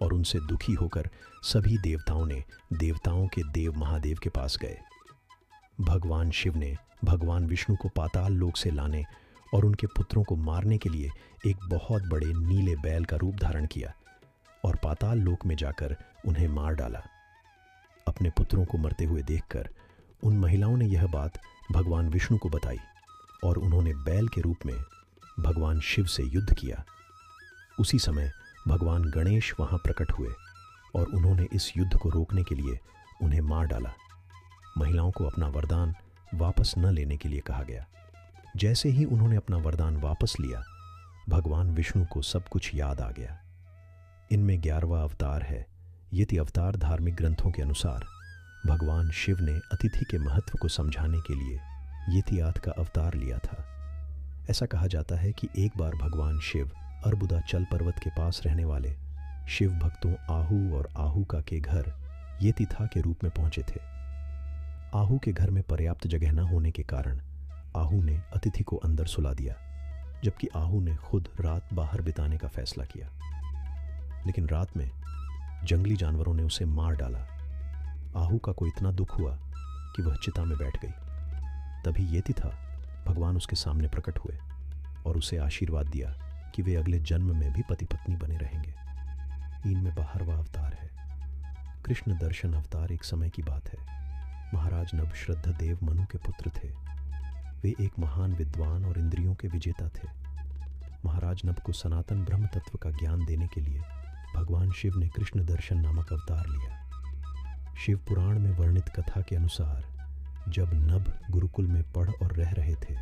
और उनसे दुखी होकर सभी देवताओं ने देवताओं के देव महादेव के पास गए। भगवान शिव ने भगवान विष्णु को पाताल लोक से लाने और उनके पुत्रों को मारने के लिए एक बहुत बड़े नीले बैल का रूप धारण किया और पाताल लोक में जाकर उन्हें मार डाला। अपने पुत्रों को मरते हुए देखकर उन महिलाओं ने यह बात भगवान विष्णु को बताई और उन्होंने बैल के रूप में भगवान शिव से युद्ध किया। उसी समय भगवान गणेश वहां प्रकट हुए और उन्होंने इस युद्ध को रोकने के लिए उन्हें मार डाला। महिलाओं को अपना वरदान वापस न लेने के लिए कहा गया। जैसे ही उन्होंने अपना वरदान वापस लिया, भगवान विष्णु को सब कुछ याद आ गया। इनमें 11वां अवतार है यति अवतार। धार्मिक ग्रंथों के अनुसार भगवान शिव ने अतिथि के महत्व को समझाने के लिए यतियात का अवतार लिया था। ऐसा कहा जाता है कि एक बार भगवान शिव अर्बुदाचल पर्वत के पास रहने वाले शिव भक्तों आहू और आहूका के घर येतिथा के रूप में पहुंचे थे। आहू के घर में पर्याप्त जगह न होने के कारण आहू ने अतिथि को अंदर सुला दिया, जबकि आहू ने खुद रात बाहर बिताने का फैसला किया। लेकिन रात में जंगली जानवरों ने उसे मार डाला। आहू का को इतना दुख हुआ कि वह चिता में बैठ गई। तभी येतिथा भगवान उसके सामने प्रकट हुए और उसे आशीर्वाद दिया कि वे अगले जन्म में भी पति पत्नी बने रहेंगे। इनमें 12वां अवतार है कृष्ण दर्शन अवतार। एक समय की बात है, महाराज नभ श्रद्धा देव मनु के पुत्र थे। वे एक महान विद्वान और इंद्रियों के विजेता थे। महाराज नभ को सनातन ब्रह्म तत्व का ज्ञान देने के लिए भगवान शिव ने कृष्ण दर्शन नामक अवतार लिया। शिव पुराण में वर्णित कथा के अनुसार जब नभ गुरुकुल में पढ़ और रह रहे थे,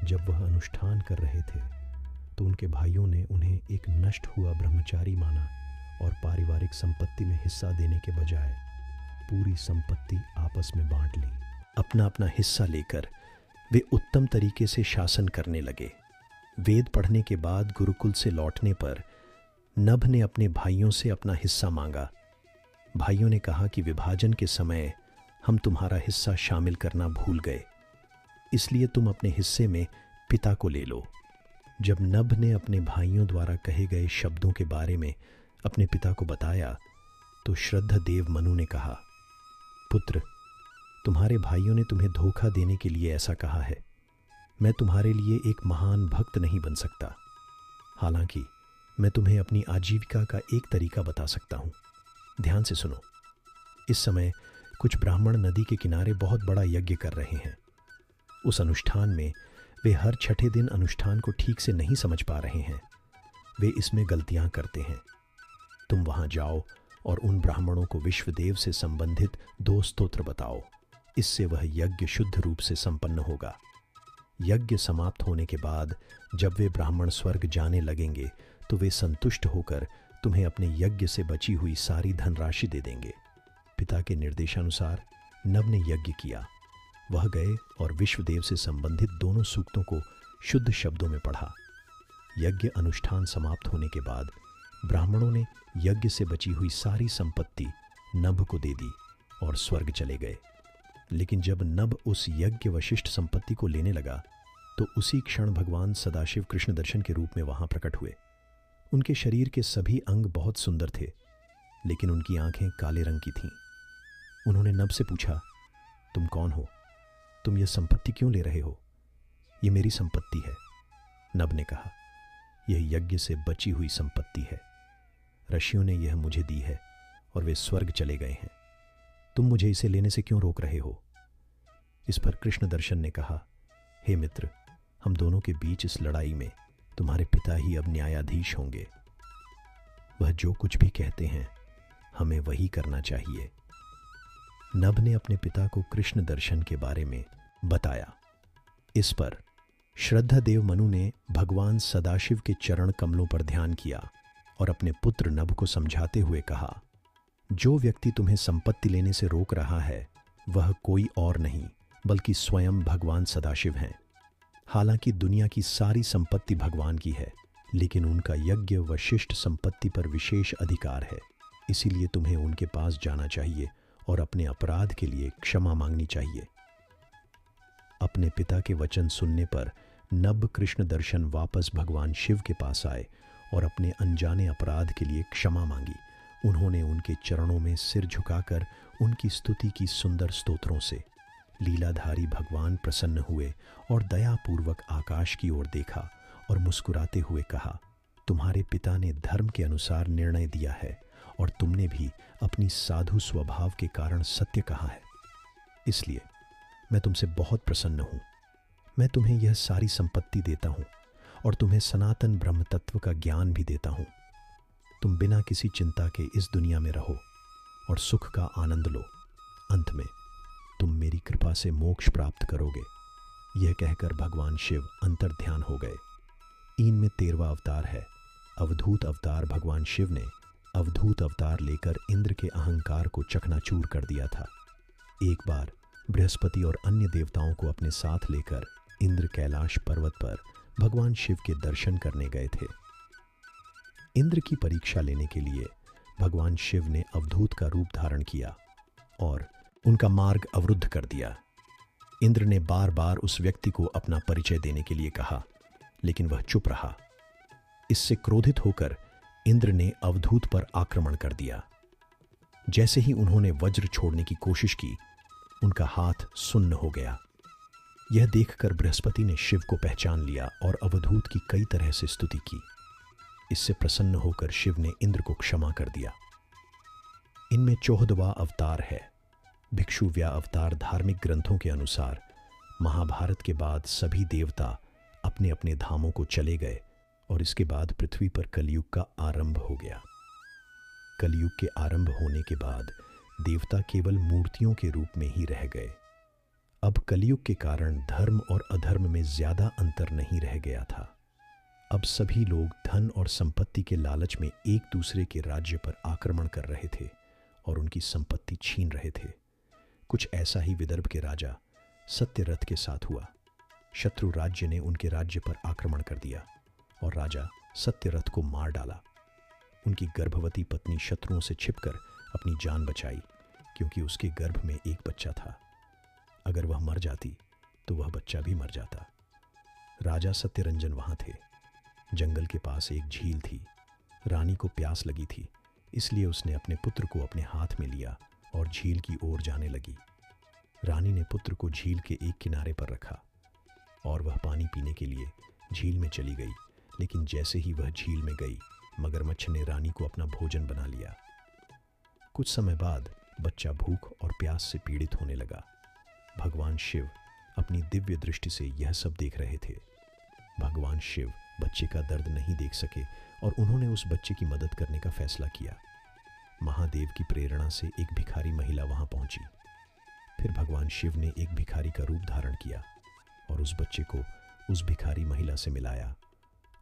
जब वह अनुष्ठान कर रहे थे, तो उनके भाइयों ने उन्हें एक नष्ट हुआ ब्रह्मचारी माना और पारिवारिक संपत्ति में हिस्सा देने के बजाय पूरी संपत्ति आपस में बांट ली। अपना अपना हिस्सा लेकर वे उत्तम तरीके से शासन करने लगे। वेद पढ़ने के बाद गुरुकुल से लौटने पर नभ ने अपने भाइयों से अपना हिस्सा मांगा। भाइयों ने कहा कि विभाजन के समय हम तुम्हारा हिस्सा शामिल करना भूल गए, इसलिए तुम अपने हिस्से में पिता को ले लो। जब नभ ने अपने भाइयों द्वारा कहे गए शब्दों के बारे में अपने पिता को बताया तो श्रद्धा देव मनु ने कहा, पुत्र, तुम्हारे भाइयों ने तुम्हें धोखा देने के लिए ऐसा कहा है। मैं तुम्हारे लिए एक महान भक्त नहीं बन सकता। हालांकि मैं तुम्हें अपनी आजीविका का एक तरीका बता सकता हूँ। ध्यान से सुनो। इस समय कुछ ब्राह्मण नदी के किनारे बहुत बड़ा यज्ञ कर रहे हैं। उस अनुष्ठान में वे हर छठे दिन अनुष्ठान को ठीक से नहीं समझ पा रहे हैं। वे इसमें गलतियां करते हैं। तुम वहां जाओ और उन ब्राह्मणों को विश्वदेव से संबंधित 2 स्तोत्र बताओ। इससे वह यज्ञ शुद्ध रूप से संपन्न होगा। यज्ञ समाप्त होने के बाद जब वे ब्राह्मण स्वर्ग जाने लगेंगे तो वे संतुष्ट होकर तुम्हें अपने यज्ञ से बची हुई सारी धनराशि दे देंगे। पिता के निर्देशानुसार नभ ने यज्ञ किया। वह गए और विश्वदेव से संबंधित दोनों सूक्तों को शुद्ध शब्दों में पढ़ा। यज्ञ अनुष्ठान समाप्त होने के बाद ब्राह्मणों ने यज्ञ से बची हुई सारी संपत्ति नभ को दे दी और स्वर्ग चले गए। लेकिन जब नभ उस यज्ञ वशिष्ठ संपत्ति को लेने लगा तो उसी क्षण भगवान सदाशिव कृष्ण दर्शन के रूप में वहां प्रकट हुए। उनके शरीर के सभी अंग बहुत सुंदर थे, लेकिन उनकी आंखें काले रंग की थीं। उन्होंने नभ से पूछा, तुम कौन हो? तुम यह संपत्ति क्यों ले रहे हो? ये मेरी संपत्ति है। नभ ने कहा, यह यज्ञ से बची हुई संपत्ति है। ऋषियों ने यह मुझे दी है और वे स्वर्ग चले गए हैं। तुम मुझे इसे लेने से क्यों रोक रहे हो? इस पर कृष्ण दर्शन ने कहा, हे मित्र, हम दोनों के बीच इस लड़ाई में तुम्हारे पिता ही अब न्यायाधीश होंगे। वह जो कुछ भी कहते हैं हमें वही करना चाहिए। नभ ने अपने पिता को कृष्ण दर्शन के बारे में बताया। इस पर श्रद्धादेव मनु ने भगवान सदाशिव के चरण कमलों पर ध्यान किया और अपने पुत्र नभ को समझाते हुए कहा, जो व्यक्ति तुम्हें संपत्ति लेने से रोक रहा है वह कोई और नहीं बल्कि स्वयं भगवान सदाशिव हैं। हालांकि दुनिया की सारी संपत्ति भगवान की है, लेकिन उनका यज्ञ वशिष्ठ संपत्ति पर विशेष अधिकार है। इसीलिए तुम्हें उनके पास जाना चाहिए और अपने अपराध के लिए क्षमा मांगनी चाहिए। अपने पिता के वचन सुनने पर नभ कृष्ण दर्शन वापस भगवान शिव के पास आए और अपने अनजाने अपराध के लिए क्षमा मांगी। उन्होंने उनके चरणों में सिर झुकाकर उनकी स्तुति की सुंदर स्तोत्रों से। लीलाधारी भगवान प्रसन्न हुए और दयापूर्वक आकाश की ओर देखा और मुस्कुराते हुए कहा, तुम्हारे पिता ने धर्म के अनुसार निर्णय दिया है और तुमने भी अपनी साधु स्वभाव के कारण सत्य कहा है। इसलिए मैं तुमसे बहुत प्रसन्न हूँ। मैं तुम्हें यह सारी संपत्ति देता हूँ और तुम्हें सनातन ब्रह्म तत्व का ज्ञान भी देता हूँ। तुम बिना किसी चिंता के इस दुनिया में रहो और सुख का आनंद लो। अंत में तुम मेरी कृपा से मोक्ष प्राप्त करोगे। यह कहकर भगवान शिव अंतर्ध्यान हो गए। इनमें 13वां अवतार है अवधूत अवतार। भगवान शिव ने अवधूत अवतार लेकर इंद्र के अहंकार को चकनाचूर कर दिया था। एक बार बृहस्पति और अन्य देवताओं को अपने साथ लेकर इंद्र कैलाश पर्वत पर भगवान शिव के दर्शन करने गए थे। इंद्र की परीक्षा लेने के लिए भगवान शिव ने अवधूत का रूप धारण किया और उनका मार्ग अवरुद्ध कर दिया। इंद्र ने बार बार उस व्यक्ति को अपना परिचय देने के लिए कहा, लेकिन वह चुप रहा। इससे क्रोधित होकर इंद्र ने अवधूत पर आक्रमण कर दिया। जैसे ही उन्होंने वज्र छोड़ने की कोशिश की, उनका हाथ सुन्न हो गया। यह देखकर बृहस्पति ने शिव को पहचान लिया और अवधूत की कई तरह से स्तुति की। इससे प्रसन्न होकर शिव ने इंद्र को क्षमा कर दिया। इनमें 14वां अवतार है भिक्षुव्या अवतार। धार्मिक ग्रंथों के अनुसार महाभारत के बाद सभी देवता अपने अपने धामों को चले गए और इसके बाद पृथ्वी पर कलयुग का आरंभ हो गया। कलयुग के आरंभ होने के बाद देवता केवल मूर्तियों के रूप में ही रह गए। अब कलयुग के कारण धर्म और अधर्म में ज्यादा अंतर नहीं रह गया था। अब सभी लोग धन और संपत्ति के लालच में एक दूसरे के राज्य पर आक्रमण कर रहे थे और उनकी संपत्ति छीन रहे थे। कुछ ऐसा ही विदर्भ के राजा सत्यरथ के साथ हुआ। शत्रु राज्य ने उनके राज्य पर आक्रमण कर दिया और राजा सत्यरथ को मार डाला। उनकी गर्भवती पत्नी शत्रुओं से छिपकर अपनी जान बचाई, क्योंकि उसके गर्भ में एक बच्चा था। अगर वह मर जाती तो वह बच्चा भी मर जाता। राजा सत्यरंजन वहां थे। जंगल के पास एक झील थी। रानी को प्यास लगी थी, इसलिए उसने अपने पुत्र को अपने हाथ में लिया और झील की ओर जाने लगी। रानी ने पुत्र को झील के एक किनारे पर रखा और वह पानी पीने के लिए झील में चली गई। लेकिन जैसे ही वह झील में गई, मगरमच्छ ने रानी को अपना भोजन बना लिया। कुछ समय बाद बच्चा भूख और प्यास से पीड़ित होने लगा। भगवान शिव अपनी दिव्य दृष्टि से यह सब देख रहे थे। भगवान शिव बच्चे का दर्द नहीं देख सके और उन्होंने उस बच्चे की मदद करने का फैसला किया। महादेव की प्रेरणा से एक भिखारी महिला वहां पहुंची। फिर भगवान शिव ने एक भिखारी का रूप धारण किया और उस बच्चे को उस भिखारी महिला से मिलाया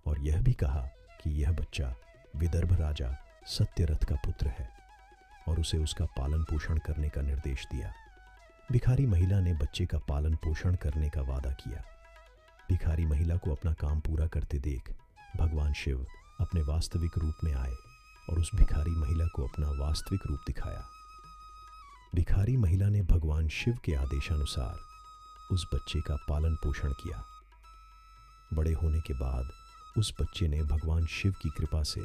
और यह भी कहा कि यह बच्चा विदर्भ राजा सत्यरथ का पुत्र है और उसे उसका पालन पोषण करने का निर्देश दिया। भिखारी महिला ने बच्चे का पालन पोषण करने का वादा किया। भिखारी महिला को अपना काम पूरा करते देख भगवान शिव अपने वास्तविक रूप में आए और उस भिखारी महिला को अपना वास्तविक रूप दिखाया। भिखारी महिला ने भगवान शिव के आदेशानुसार उस बच्चे का पालन पोषण किया। बड़े होने के बाद उस बच्चे ने भगवान शिव की कृपा से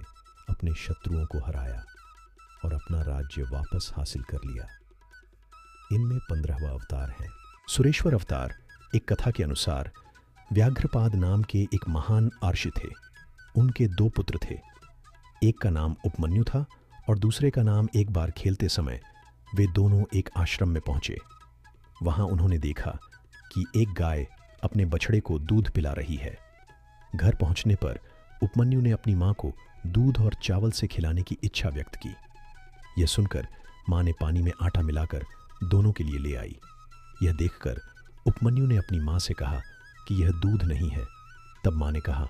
अपने शत्रुओं को हराया और अपना राज्य वापस हासिल कर लिया। इनमें 15वां अवतार है। सुरेश्वर अवतार एक कथा के अनुसार व्याघ्रपाद नाम के एक महान आर्षि थे। उनके 2 पुत्र थे। एक का नाम उपमन्यु था और दूसरे का नाम। एक बार खेलते समय वे दोनों एक आश्रम में पहुंचे। वहां उन्होंने देखा कि एक गाय अपने बछड़े को दूध पिला रही है। घर पहुंचने पर उपमन्यु ने अपनी मां को दूध और चावल से खिलाने की इच्छा व्यक्त की। यह सुनकर मां ने पानी में आटा मिलाकर दोनों के लिए ले आई। यह देखकर उपमन्यु ने अपनी मां से कहा कि यह दूध नहीं है। तब मां ने कहा,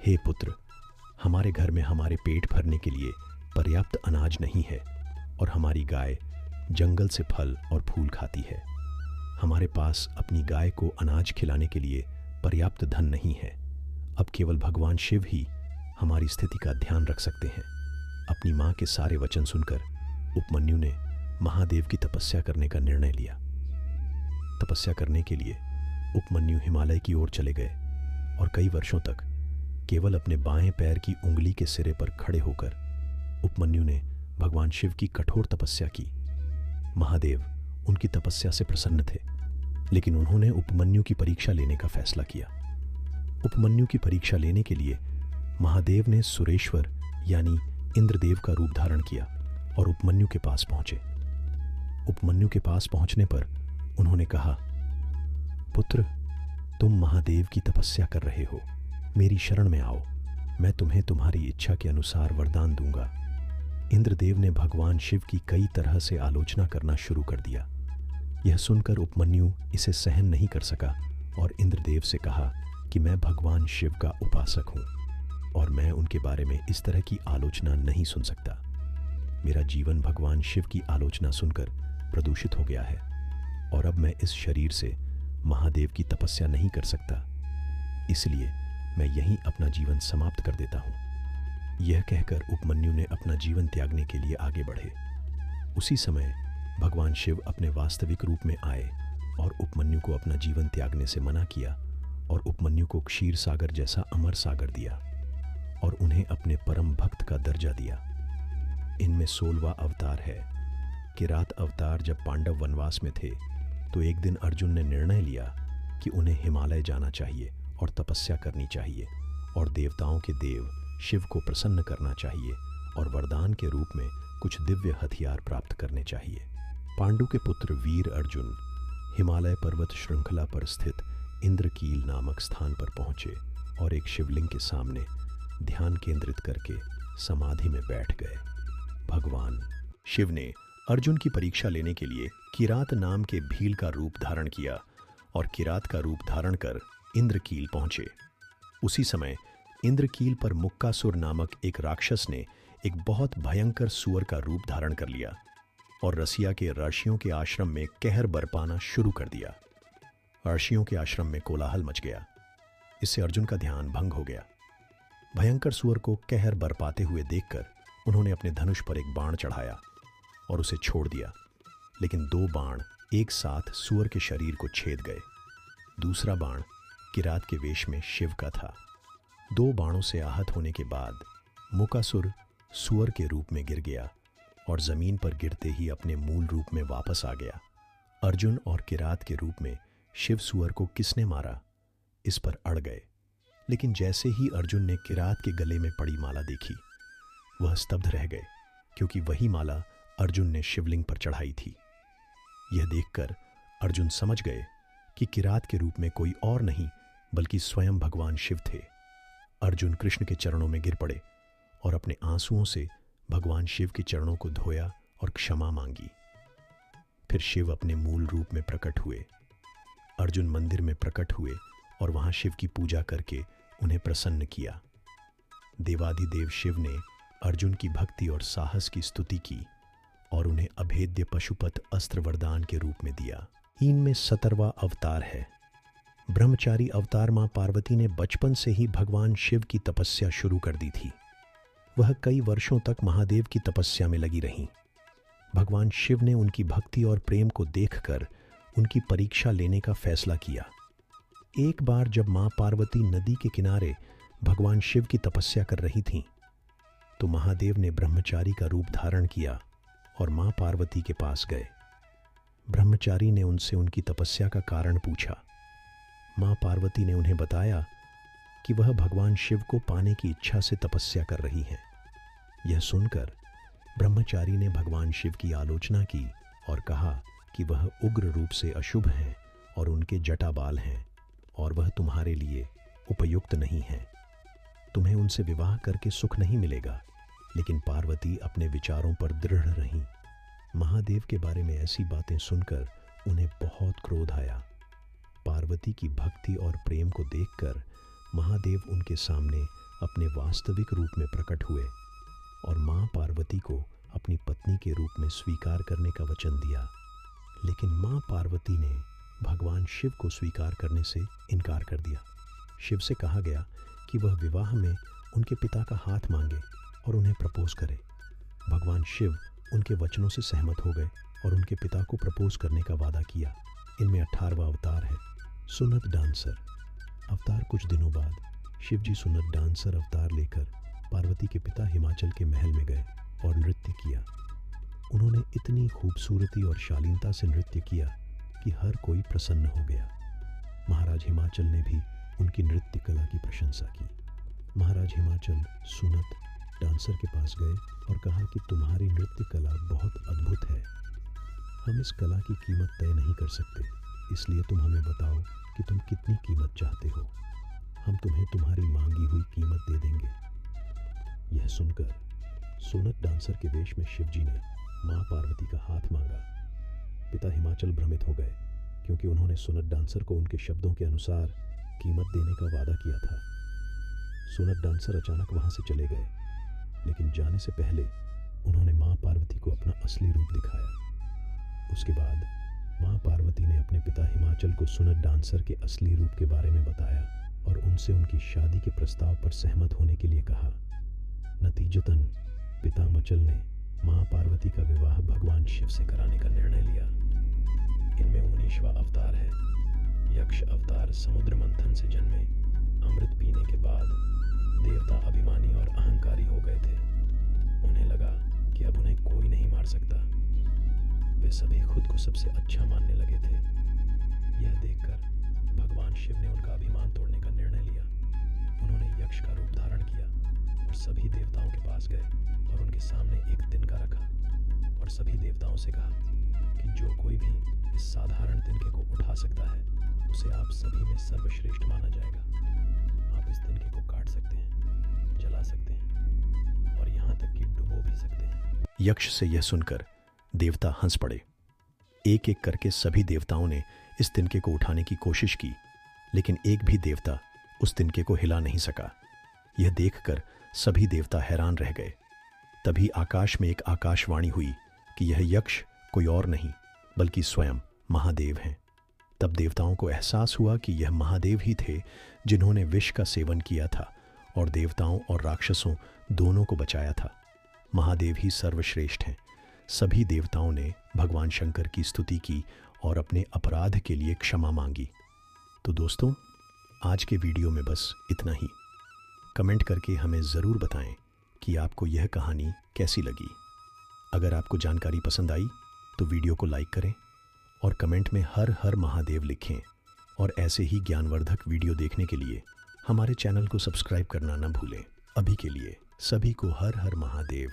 हे पुत्र, हमारे घर में हमारे पेट भरने के लिए पर्याप्त अनाज नहीं है और हमारी गाय जंगल से फल और फूल खाती है। हमारे पास अपनी गाय को अनाज खिलाने के लिए पर्याप्त धन नहीं है। अब केवल भगवान शिव ही हमारी स्थिति का ध्यान रख सकते हैं। अपनी मां के सारे वचन सुनकर उपमन्यु ने महादेव की तपस्या करने का निर्णय लिया। तपस्या करने के लिए उपमन्यु हिमालय की ओर चले गए और कई वर्षों तक केवल अपने बाएं पैर की उंगली के सिरे पर खड़े होकर उपमन्यु ने भगवान शिव की कठोर तपस्या की। महादेव उनकी तपस्या से प्रसन्न थे, लेकिन उन्होंने उपमन्यु की परीक्षा लेने का फैसला किया। उपमन्यु की परीक्षा लेने के लिए महादेव ने सुरेश्वर यानी इंद्रदेव का रूप धारण किया और उपमन्यु के पास पहुंचे। उपमन्यु के पास पहुंचने पर उन्होंने कहा, पुत्र, तुम महादेव की तपस्या कर रहे हो, मेरी शरण में आओ, मैं तुम्हें तुम्हारी इच्छा के अनुसार वरदान दूंगा। इंद्रदेव ने भगवान शिव की कई तरह से आलोचना करना शुरू कर दिया। यह सुनकर उपमन्यु इसे सहन नहीं कर सका और इंद्रदेव से कहा कि मैं भगवान शिव का उपासक हूं और मैं उनके बारे में इस तरह की आलोचना नहीं सुन सकता। मेरा जीवन भगवान शिव की आलोचना सुनकर प्रदूषित हो गया है और अब मैं इस शरीर से महादेव की तपस्या नहीं कर सकता, इसलिए मैं यहीं अपना जीवन समाप्त कर देता हूं। यह कहकर उपमन्यु ने अपना जीवन त्यागने के लिए आगे बढ़े। उसी समय भगवान शिव अपने वास्तविक रूप में आए और उपमन्यु को अपना जीवन त्यागने से मना किया और उपमन्यु को क्षीर सागर जैसा अमर सागर दिया और उन्हें अपने परम भक्त का दर्जा दिया। इनमें 16वां अवतार है। किरात अवतार जब पांडव वनवास में थे तो एक दिन अर्जुन ने निर्णय लिया कि उन्हें हिमालय जाना चाहिए और तपस्या करनी चाहिए और देवताओं के देव शिव को प्रसन्न करना चाहिए और वरदान के रूप में कुछ दिव्य हथियार प्राप्त करने चाहिए। पांडु के पुत्र वीर अर्जुन हिमालय पर्वत श्रृंखला पर स्थित इंद्रकील नामक स्थान पर पहुंचे और एक शिवलिंग के सामने ध्यान केंद्रित करके समाधि में बैठ गए। भगवान शिव ने अर्जुन की परीक्षा लेने के लिए किरात नाम के भील का रूप धारण किया और किरात का रूप धारण कर इंद्रकील पहुंचे। उसी समय इंद्रकील पर मुक्कासुर नामक एक राक्षस ने एक बहुत भयंकर सुअर का रूप धारण कर लिया और रसिया के ऋषियों के आश्रम में कहर बरपाना शुरू कर दिया। ऋषियों के आश्रम में कोलाहल मच गया। इससे अर्जुन का ध्यान भंग हो गया। भयंकर सुअर को कहर बरपाते हुए देखकर उन्होंने अपने धनुष पर एक बाण चढ़ाया और उसे छोड़ दिया, लेकिन 2 बाण एक साथ सुअर के शरीर को छेद गए। दूसरा बाण किरात के वेश में शिव का था। 2 बाणों से आहत होने के बाद मुकासुर सुअर के रूप में गिर गया और जमीन पर गिरते ही अपने मूल रूप में वापस आ गया। अर्जुन और किरात के रूप में शिव सुअर को किसने मारा, इस पर अड़ गए, लेकिन जैसे ही अर्जुन ने किरात के गले में पड़ी माला देखी, वह स्तब्ध रह गए, क्योंकि वही माला अर्जुन ने शिवलिंग पर चढ़ाई थी। यह देखकर अर्जुन समझ गए कि किरात के रूप में कोई और नहीं बल्कि स्वयं भगवान शिव थे। अर्जुन कृष्ण के चरणों में गिर पड़े और अपने आंसुओं से भगवान शिव के चरणों को धोया और क्षमा मांगी। फिर शिव अपने मूल रूप में प्रकट हुए। अर्जुन मंदिर में प्रकट हुए और वहां शिव की पूजा करके उन्हें प्रसन्न किया। देवादिदेव शिव ने अर्जुन की भक्ति और साहस की स्तुति की और उन्हें अभेद्य पशुपत अस्त्र वरदान के रूप में दिया। इनमें 17वां अवतार है। ब्रह्मचारी अवतार मां पार्वती ने बचपन से ही भगवान शिव की तपस्या शुरू कर दी थी। वह कई वर्षों तक महादेव की तपस्या में लगी रहीं। भगवान शिव ने उनकी भक्ति और प्रेम को देखकर उनकी परीक्षा लेने का फैसला किया। एक बार जब मां पार्वती नदी के किनारे भगवान शिव की तपस्या कर रही थीं, तो महादेव ने ब्रह्मचारी का रूप धारण किया और मां पार्वती के पास गए। ब्रह्मचारी ने उनसे उनकी तपस्या का कारण पूछा। मां पार्वती ने उन्हें बताया कि वह भगवान शिव को पाने की इच्छा से तपस्या कर रही हैं। यह सुनकर ब्रह्मचारी ने भगवान शिव की आलोचना की और कहा कि वह उग्र रूप से अशुभ हैं और उनके जटा बाल हैं और वह तुम्हारे लिए उपयुक्त नहीं है। तुम्हें उनसे विवाह करके सुख नहीं मिलेगा। लेकिन पार्वती अपने विचारों पर दृढ़ रहीं। महादेव के बारे में ऐसी बातें सुनकर उन्हें बहुत क्रोध आया। पार्वती की भक्ति और प्रेम को देखकर महादेव उनके सामने अपने वास्तविक रूप में प्रकट हुए और मां पार्वती को अपनी पत्नी के रूप में स्वीकार करने का वचन दिया। लेकिन मां पार्वती ने भगवान शिव को स्वीकार करने से इनकार कर दिया। शिव से कहा गया कि वह विवाह में उनके पिता का हाथ मांगे और उन्हें प्रपोज करे। भगवान शिव उनके वचनों से सहमत हो गए और उनके पिता को प्रपोज करने का वादा किया। इनमें 18वां अवतार है, सुनत डांसर अवतार। कुछ दिनों बाद शिव जी सुनत डांसर अवतार लेकर पार्वती के पिता हिमाचल के महल में गए और नृत्य किया। उन्होंने इतनी खूबसूरती और शालीनता से नृत्य किया कि हर कोई प्रसन्न हो गया। महाराज हिमाचल ने भी उनकी नृत्य कला की प्रशंसा की। महाराज हिमाचल सुनत डांसर के पास गए और कहा कि तुम्हारी नृत्य कला बहुत अद्भुत है। हम इस कला की कीमत तय नहीं कर सकते, इसलिए तुम हमें बताओ कि तुम कितनी कीमत चाहते हो। हम तुम्हें तुम्हारी मांगी हुई कीमत दे देंगे। यह सुनकर सुनत डांसर के वेश में शिव जी ने मां पार्वती का हाथ मांगा। पिता हिमाचल भ्रमित हो गए क्योंकि उन्होंने सुनत डांसर को उनके शब्दों के अनुसार कीमत देने का वादा किया था। सुनत डांसर अचानक वहां से चले गए, लेकिन जाने से पहले उन्होंने मां पार्वती को अपना असली रूप दिखाया। उसके बाद मां पार्वती ने अपने पिता हिमाचल को सुनत डांसर के असली रूप के बारे में बताया और उनसे उनकी शादी के प्रस्ताव पर सहमत होने के लिए कहा। नतीजतन पिता हिमाचल ने मां पार्वती का विवाह भगवान शिव से कराने का निर्णय लिया। इनमें 19वां अवतार है, यक्ष अवतार। समुद्र मंथन से जन्मे। अमृत पीने के बाद देवता अभिमानी और अहंकारी हो गए थे। उन्हें लगा कि अब उन्हें कोई नहीं मार सकता। वे सभी खुद को सबसे अच्छा मानने लगे थे। यह देखकर भगवान शिव ने उनका अभिमान तोड़ने का निर्णय लिया। उन्होंने यक्ष का रूप धारण किया और सभी देवताओं के पास गए और उनके सामने एक तिनका रखा और सभी देवताओं से कहा कि जो कोई भी इस साधारण तिनके को उठा सकता है, उसे आप सभी में सर्वश्रेष्ठ माना जाएगा। आप इस तिनके को काट सकते हैं, जला सकते हैं और यहाँ तक कि डुबो भी सकते हैं। यक्ष से यह सुनकर देवता हंस पड़े। एक एक करके सभी देवताओं ने इस तिनके को उठाने की कोशिश की, लेकिन एक भी देवता उस तिनके को हिला नहीं सका। यह देखकर सभी देवता हैरान रह गए। तभी आकाश में एक आकाशवाणी हुई कि यह यक्ष कोई और नहीं बल्कि स्वयं महादेव हैं। तब देवताओं को एहसास हुआ कि यह महादेव ही थे जिन्होंने विष का सेवन किया था और देवताओं और राक्षसों दोनों को बचाया था। महादेव ही सर्वश्रेष्ठ हैं। सभी देवताओं ने भगवान शंकर की स्तुति की और अपने अपराध के लिए क्षमा मांगी। तो दोस्तों, आज के वीडियो में बस इतना ही। कमेंट करके हमें ज़रूर बताएं कि आपको यह कहानी कैसी लगी। अगर आपको जानकारी पसंद आई तो वीडियो को लाइक करें और कमेंट में हर हर महादेव लिखें। और ऐसे ही ज्ञानवर्धक वीडियो देखने के लिए हमारे चैनल को सब्सक्राइब करना न भूलें। अभी के लिए सभी को हर हर महादेव।